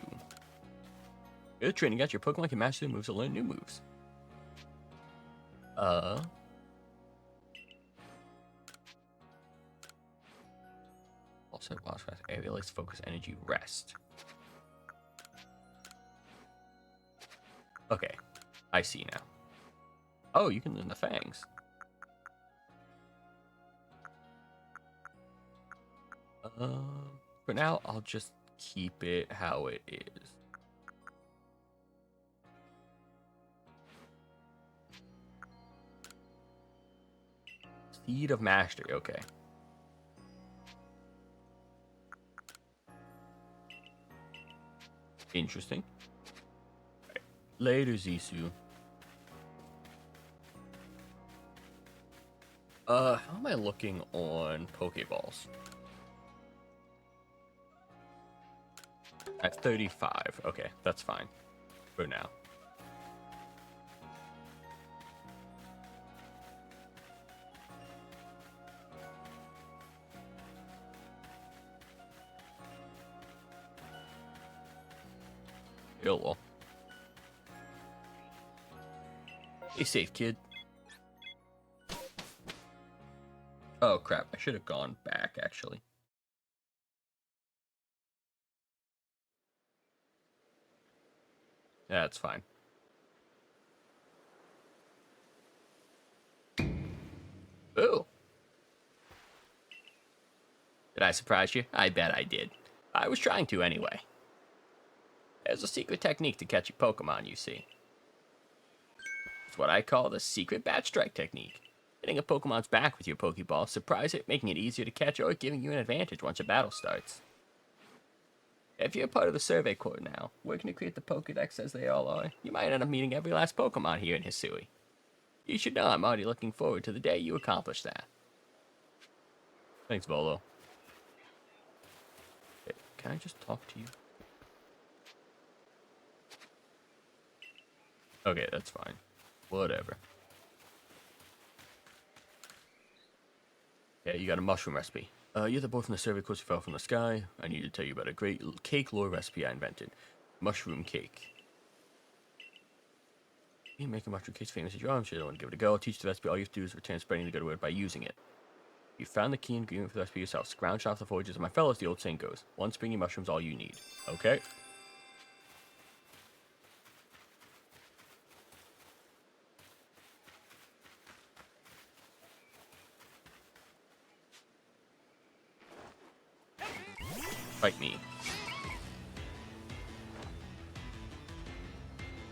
Good training out, your Pokemon can master their moves and learn new moves. Also, Wild Grass area, let's focus energy, rest. Okay, I see now. Oh, you can learn the Fangs. For now, I'll just keep it how it is. Seed of Mastery, okay. Interesting. Right. Later, Zisu. How am I looking on Pokeballs? At 35. Okay, that's fine. For now. Well. Stay safe, kid. Oh crap, I should have gone back actually. That's fine. Ooh. Did I surprise you? I bet I did. I was trying to anyway. There's a secret technique to catch your Pokemon, you see. It's what I call the secret bat strike technique. Hitting a Pokemon's back with your Pokeball, surprise it, making it easier to catch or giving you an advantage once a battle starts. If you're part of the Survey Corps now, working to create the Pokedex as they all are, you might end up meeting every last Pokemon here in Hisui. You should know I'm already looking forward to the day you accomplish that. Thanks, Volo. Okay, can I just talk to you? Okay, that's fine. Whatever. Okay, you got a mushroom recipe. You're the boy from the Survey Corps who fell from the sky. I need to tell you about a great cake lore recipe I invented. Mushroom cake. You make a mushroom cake famous at your arms. You don't want to give it a go. I'll teach the recipe. All you have to do is return spreading the good word by using it. You found the key ingredient for the recipe yourself. Scrounge off the forages of my fellows, the old saying goes. One springy mushroom's all you need. Okay? Fight me.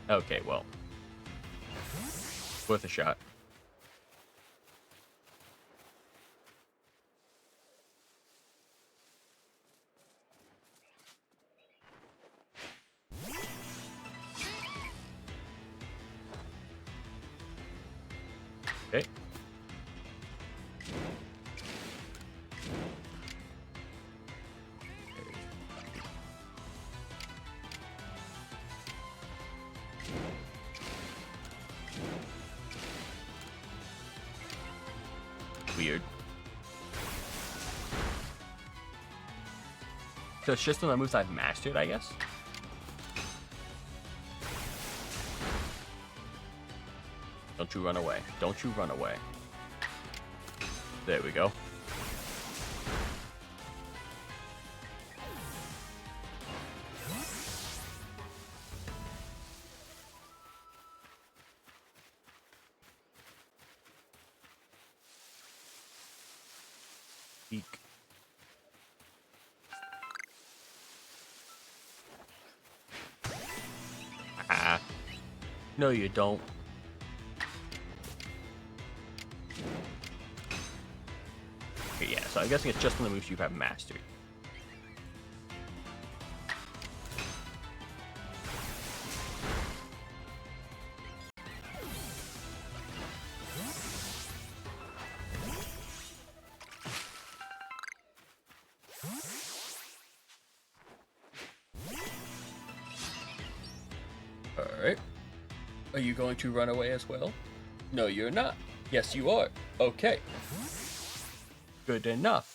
Okay, well. Worth a shot. Okay. Weird. So it's just on the moves I've mastered, I guess? Don't you run away. Don't you run away. There we go. Eek. Ah. No, you don't. Okay, yeah, so I'm guessing it's just on the moves you have mastered. Alright. Are you going to run away as well? No, you're not. Yes, you are. Okay. Good enough.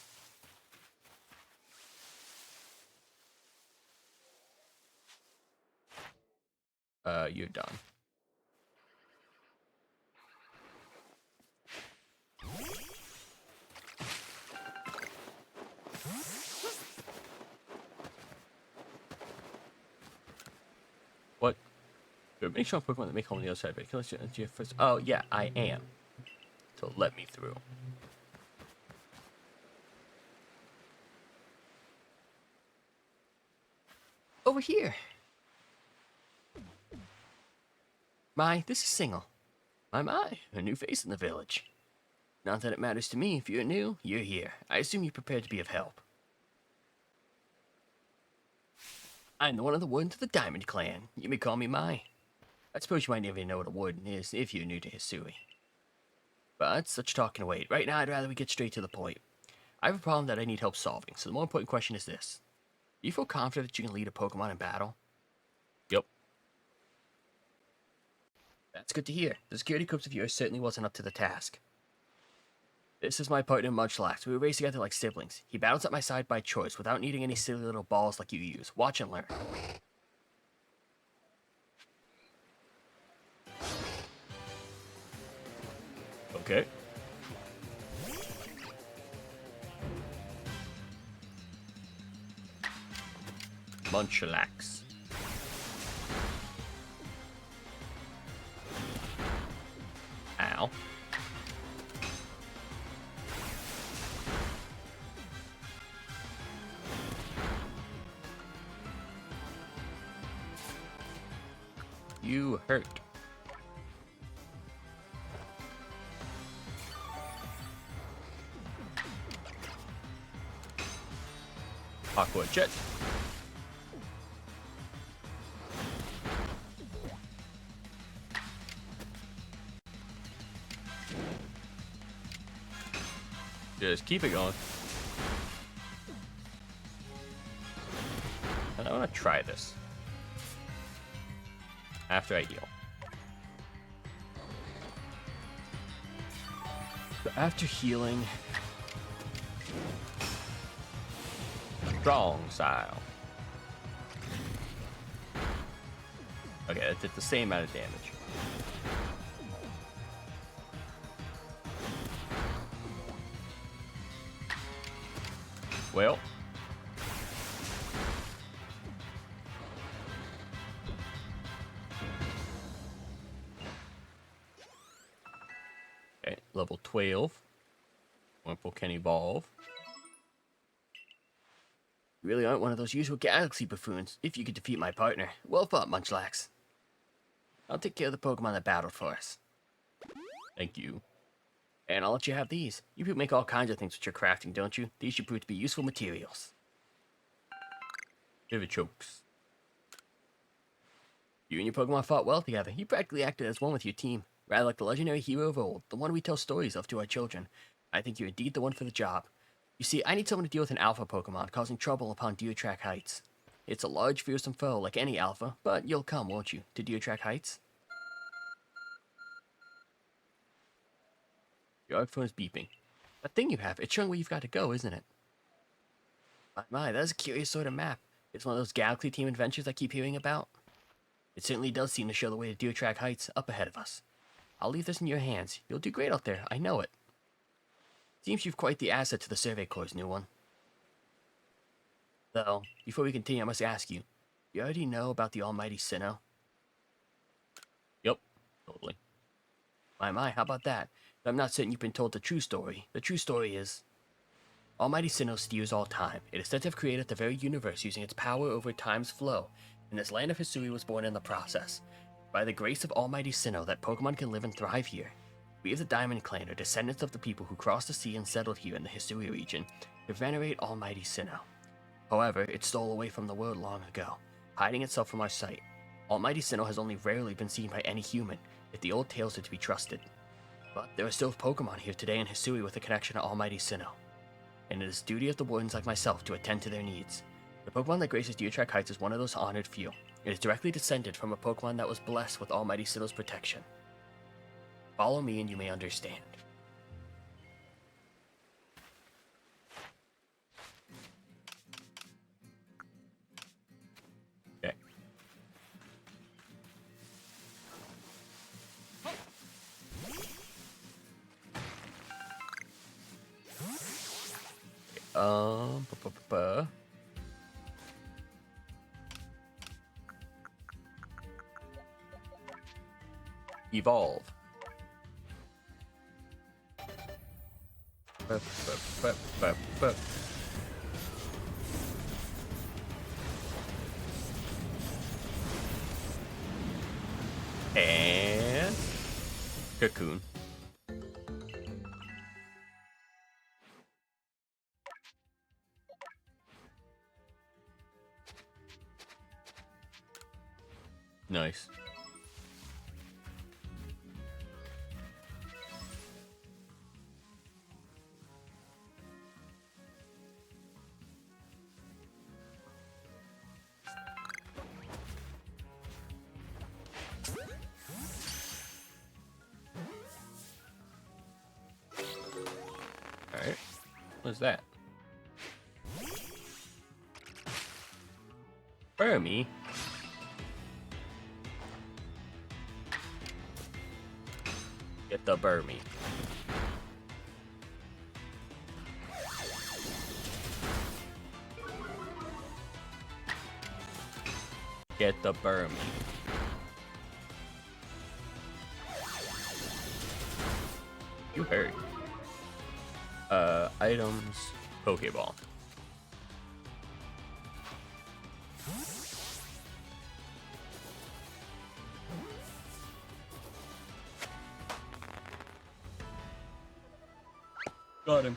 You're done. What? There are many strong Pokemon that make home on the other side, but kill you first. Oh, yeah, I am. So let me through. Over here. My, this is Single. My, a new face in the village. Not that it matters to me. If you're new, you're here. I assume you're prepared to be of help. I'm the one of the Wardens of the Diamond Clan. You may call me Mai. I suppose you might never know what a Warden is if you're new to Hisui. But such talk can wait. Right now, I'd rather we get straight to the point. I have a problem that I need help solving, so the more important question is this. Do you feel confident that you can lead a Pokemon in battle? Yep. That's good to hear. The security corps of yours certainly wasn't up to the task. This is my partner, Munchlax. We were raised together like siblings. He battles at my side by choice, without needing any silly little balls like you use. Watch and learn. Okay. Munchlax. Ow. You hurt. Aqua Jet. Just keep it going. And I want to try this. After I heal. So after healing... Strong style. Okay, that did the same amount of damage. Well. Okay, level 12. Wimple can evolve. You really aren't one of those usual galaxy buffoons, if you could defeat my partner. Well fought, Munchlax. I'll take care of the Pokemon that battled for us. Thank you. And I'll let you have these. You people make all kinds of things with your crafting, don't you? These should prove to be useful materials. Vivid chokes. You and your Pokemon fought well together. You practically acted as one with your team. Rather like the legendary hero of old, the one we tell stories of to our children. I think you're indeed the one for the job. You see, I need someone to deal with an alpha Pokemon causing trouble upon Deertrack Heights. It's a large, fearsome foe like any alpha, but you'll come, won't you, to Deertrack Heights? Your phone is beeping. That thing you have, it's showing where you've got to go, isn't it? My, that's a curious sort of map. It's one of those Galaxy Team adventures I keep hearing about. It certainly does seem to show the way to Deertrack Heights up ahead of us. I'll leave this in your hands. You'll do great out there, I know it. Seems you've quite the asset to the Survey Corps' new one. Though, before we continue, I must ask you, you already know about the almighty Sinnoh? Yep, totally. My, how about that? But I'm not certain you've been told the true story. The true story is... Almighty Sinnoh steers all time. It is said to have created the very universe using its power over time's flow, and this land of Hisui was born in the process. By the grace of Almighty Sinnoh, that Pokemon can live and thrive here. We of the Diamond Clan are descendants of the people who crossed the sea and settled here in the Hisui region to venerate Almighty Sinnoh. However, it stole away from the world long ago, hiding itself from our sight. Almighty Sinnoh has only rarely been seen by any human, if the old tales are to be trusted. But there are still Pokemon here today in Hisui with a connection to Almighty Sinnoh, and it is the duty of the wardens like myself to attend to their needs. The Pokemon that graces Deertrack Heights is one of those honored few. It is directly descended from a Pokemon that was blessed with Almighty Sinnoh's protection. Follow me and you may understand. Okay. Um, bu- bu- bu- bu. Evolve. Bu- bu- bu- bu- bu. And Cocoon. Nice. Alright. What's that? Burmy? Get the Burmy. Get the Burmy. You heard. Items. Pokeball. Got him.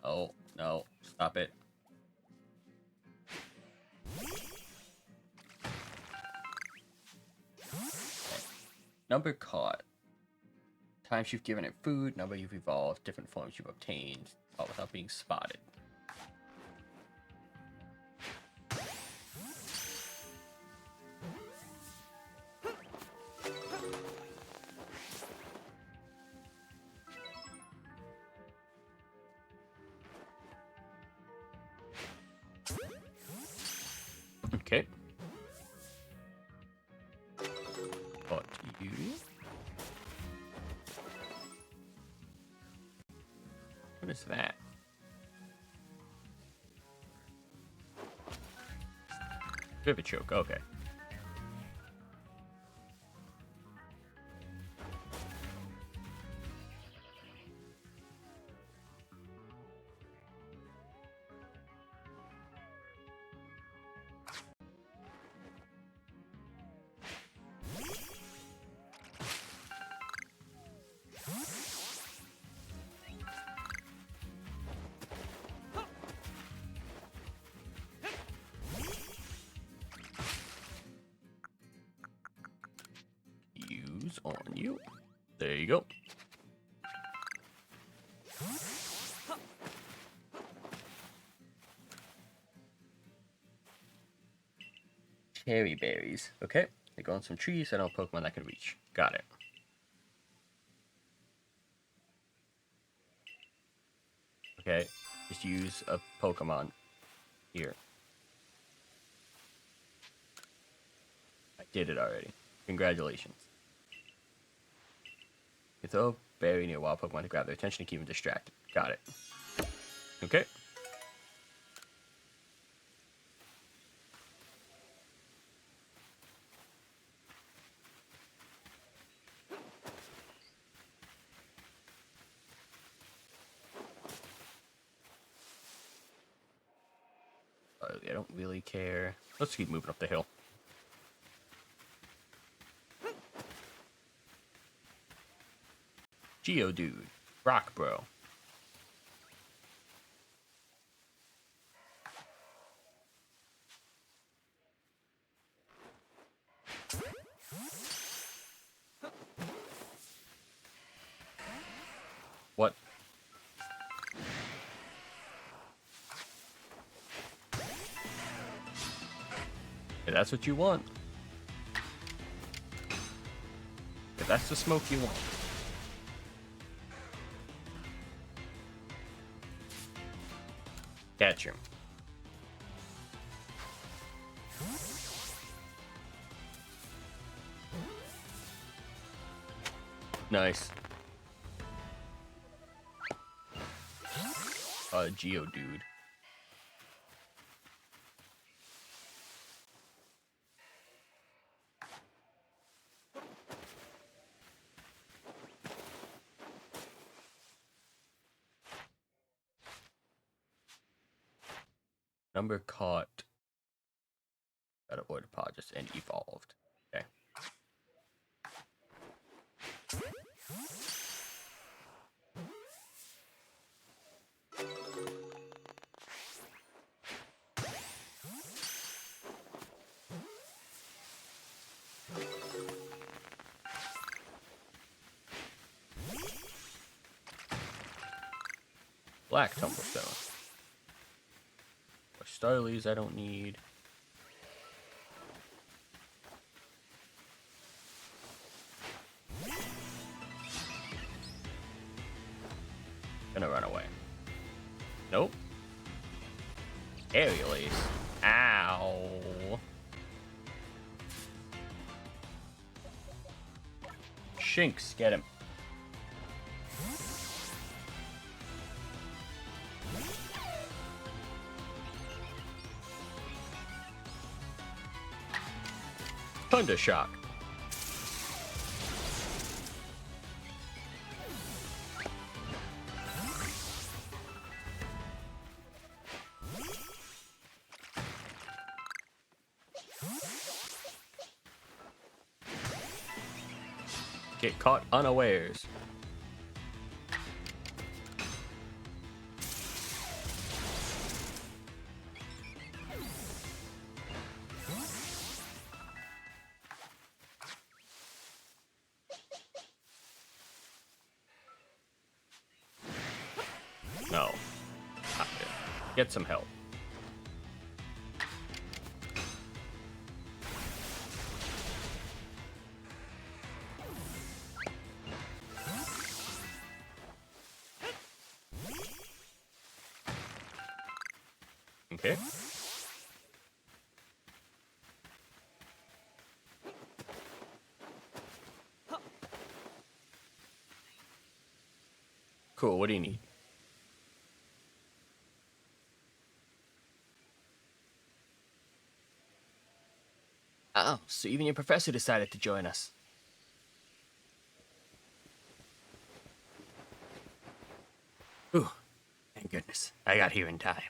Oh, no. Stop it. Number caught. Times you've given it food, number you've evolved, different forms you've obtained, all without being spotted. Okay. Caught you. What is that? Vivid choke, okay. Use on you. There you go. Cherry berries. Okay. They go on some trees and all Pokemon that can reach. Got it. Okay. Just use a Pokemon here. I did it already. Congratulations. You throw a berry near wild Pokemon to grab their attention and keep them distracted. Got it. Okay. I don't really care. Let's keep moving up the hill. Geodude. Rock Bro. What? If that's what you want. If that's the smoke you want. Catch him. Nice. Geodude. Number caught. Got avoid Podges and evolved. Okay. Black Tumblestone. Or Starlies I don't need. Gonna run away. Nope. Aerial Ace. Ow. Shinx, get him. Thunder Shock. Get caught unawares. No. Get some help. Okay. Cool, what do you need? Oh, so even your professor decided to join us. Ooh, thank goodness. I got here in time.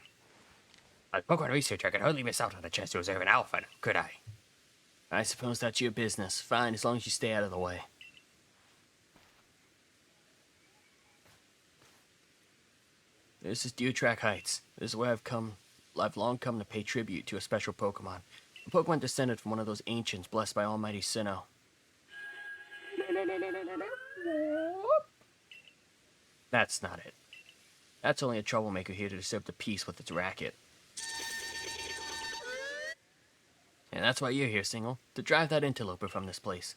As Pokemon researcher, I could hardly miss out on a chance to observe an alpha, could I? I suppose that's your business. Fine, as long as you stay out of the way. This is Deer Track Heights. This is where I've long come to pay tribute to a special Pokemon. A Pokemon descended from one of those ancients blessed by Almighty Sinnoh. That's not it. That's only a troublemaker here to disturb the peace with its racket. And that's why you're here, Single, to drive that interloper from this place.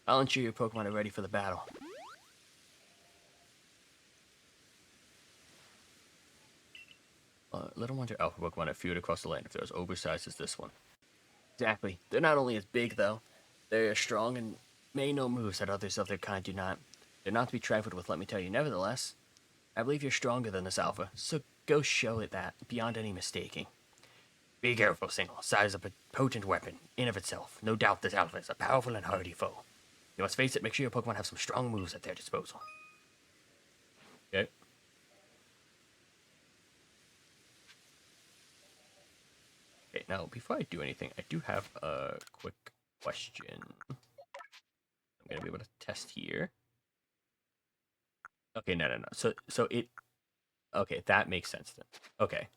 I'll ensure your Pokemon are ready for the battle. Little wonder Alpha Pokemon are feared across the land if they're as oversized as this one. Exactly. They're not only as big, though. They're strong and may know moves that others of their kind do not. They're not to be trifled with, let me tell you. Nevertheless, I believe you're stronger than this Alpha, so go show it that, beyond any mistaking. Be careful, Single. Size up a potent weapon, in of itself. No doubt this Alpha is a powerful and hardy foe. You must face it, make sure your Pokemon have some strong moves at their disposal. Okay. Okay, now before I do anything, I do have a quick question. I'm gonna be able to test here. Okay, no. So it. Okay, that makes sense then. Okay.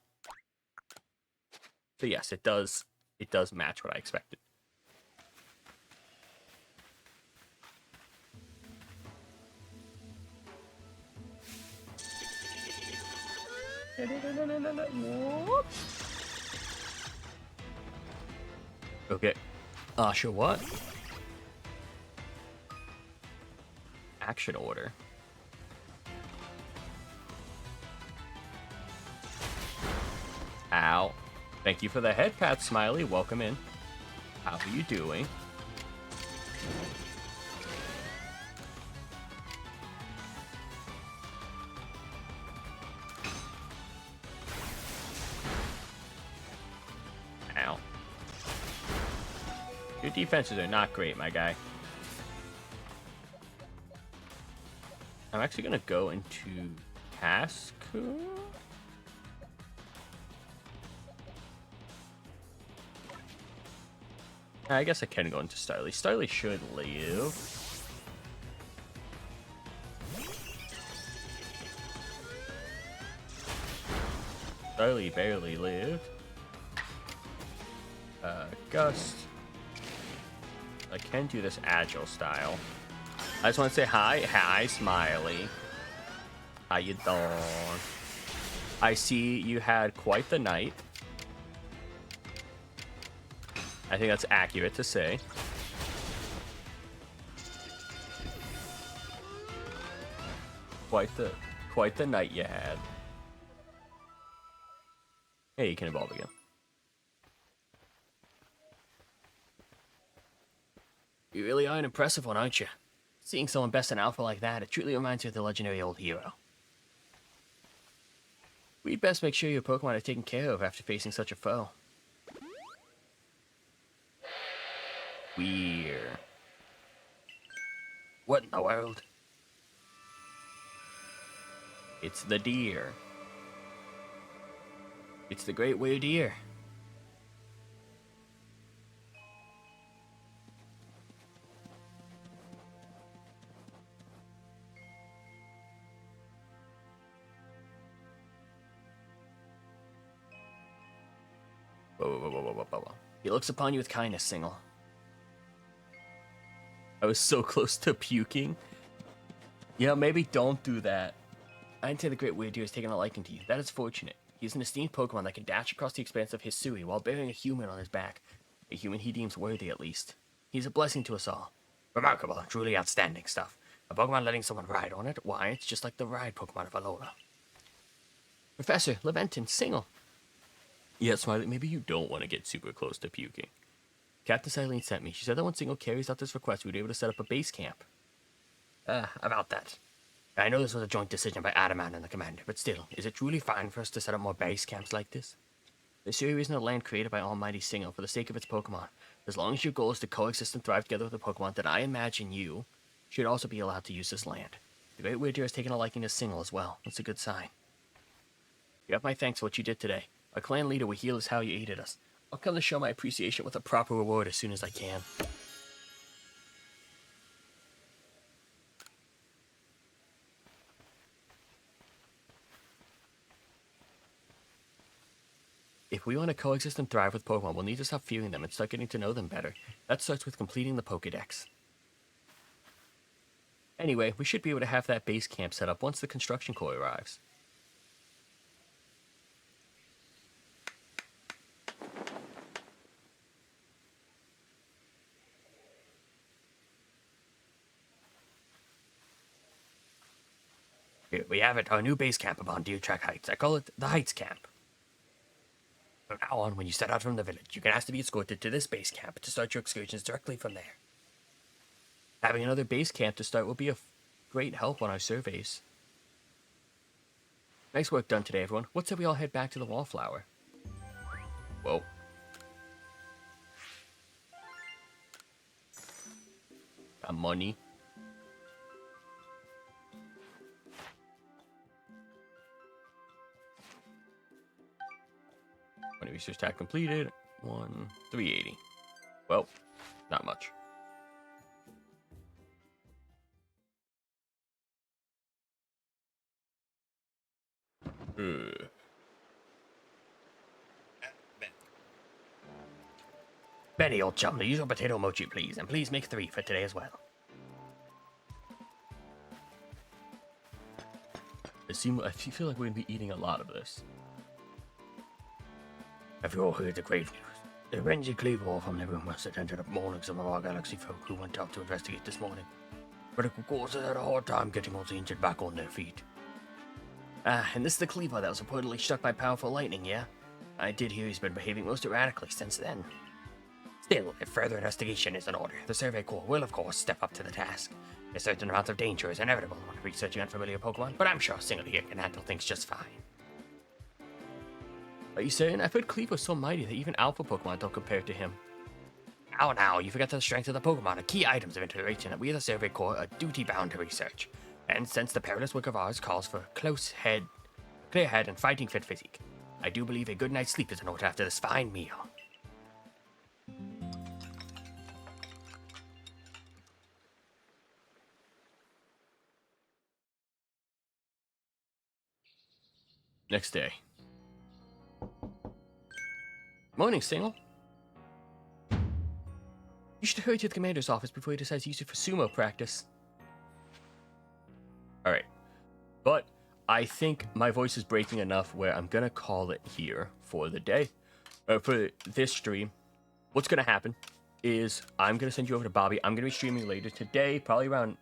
So yes, it does. It does match what I expected. Okay. Sure. What? Action order. Ow. Thank you for the head pat, Smiley. Welcome in. How are you doing? Ow. Your defenses are not great, my guy. I'm actually gonna go into task. I guess I can go into Starly. Starly should live. Starly barely lived. Gust. I can do this agile style. I just want to say hi. Hi, Smiley. How you doing? I see you had quite the night. I think that's accurate to say. Quite the night you had. Hey, you can evolve again. You really are an impressive one, aren't you? Seeing someone best in Alpha like that, it truly reminds you of the legendary old hero. We'd best make sure your Pokemon are taken care of after facing such a foe. Weird. What in the world? It's the deer. It's the great weird deer. Whoa. He looks upon you with kindness, Single. I was so close to puking. Yeah, maybe don't do that. I'd say the great weird deer has taken a liking to you. That is fortunate. He is an esteemed Pokemon that can dash across the expanse of Hisui while bearing a human on his back. A human he deems worthy, at least. He's a blessing to us all. Remarkable, truly outstanding stuff. A Pokemon letting someone ride on it? Why, it's just like the ride Pokemon of Alola. Professor, Leventon, Single. Yeah, Smiley, maybe you don't want to get super close to puking. Captain Silene sent me. She said that when Single carries out this request, we'd be able to set up a base camp. About that. I know this was a joint decision by Adamant and the Commander, but still, is it truly fine for us to set up more base camps like this? There's serious reason a land created by Almighty Single for the sake of its Pokemon. As long as your goal is to coexist and thrive together with the Pokemon, then I imagine you should also be allowed to use this land. The Great Weird Deer has taken a liking to Single as well. That's a good sign. You have my thanks for what you did today. Our clan leader will heal us how you aided us. I'll come to show my appreciation with a proper reward as soon as I can. If we want to coexist and thrive with Pokemon, we'll need to stop fearing them and start getting to know them better. That starts with completing the Pokédex. Anyway, we should be able to have that base camp set up once the construction core arrives. Here we have it, our new base camp upon Deer Track Heights. I call it the Heights Camp. From now on, when you set out from the village, you can ask to be escorted to this base camp to start your excursions directly from there. Having another base camp to start will be a great help on our surveys. Nice work done today, everyone. What said we all head back to the Wallflower? Whoa. Got money. Research tab completed. 380. Well, not much. Benny, old chum, the usual potato mochi, please, and please make 3 for today as well. I feel like we're gonna be eating a lot of this. Have you all heard the grave news? The Renzi Cleaver from the room must attended up mourning some of our galaxy folk who went out to investigate this morning. Medical corps has had a hard time getting all the injured back on their feet. And this is the Cleaver that was reportedly struck by powerful lightning, yeah? I did hear he's been behaving most erratically since then. Still, if further investigation is in order, the Survey Corps will of course step up to the task. A certain amount of danger is inevitable when researching unfamiliar Pokemon, but I'm sure Single here can handle things just fine. Are you saying? I've heard Cleaver was so mighty that even alpha Pokemon don't compare to him. Now, you forget that the strength of the Pokemon are key items of integration that we the Survey Corps are duty-bound to research. And since the perilous work of ours calls for clear head and fighting fit physique, I do believe a good night's sleep is in order after this fine meal. Next day. Morning, Single. You should hurry to the commander's office before he decides to use it for sumo practice. Alright. But I think my voice is breaking enough where I'm gonna call it here for the day. For this stream. What's gonna happen is I'm gonna send you over to Bobby. I'm gonna be streaming later today, probably around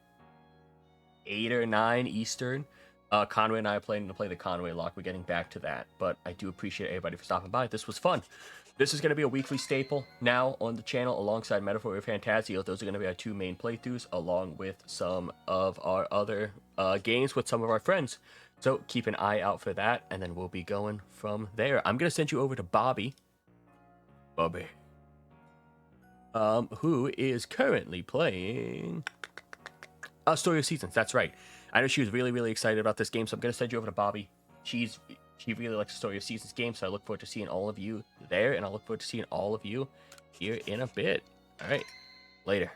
8 or 9 Eastern. Conway and I are planning to play the Conway lock. We're getting back to that, but I do appreciate everybody for stopping by. This was fun. This is going to be a weekly staple now on the channel alongside Metaphor or Fantasio. Those are going to be our 2 main playthroughs along with some of our other games with some of our friends. So keep an eye out for that, and then we'll be going from there. I'm going to send you over to Bobby. Who is currently playing Story of Seasons. That's right. I know she was really, really excited about this game, so I'm going to send you over to Bobby. She really likes the Story of Seasons game, so I look forward to seeing all of you there, and I look forward to seeing all of you here in a bit. All right, later.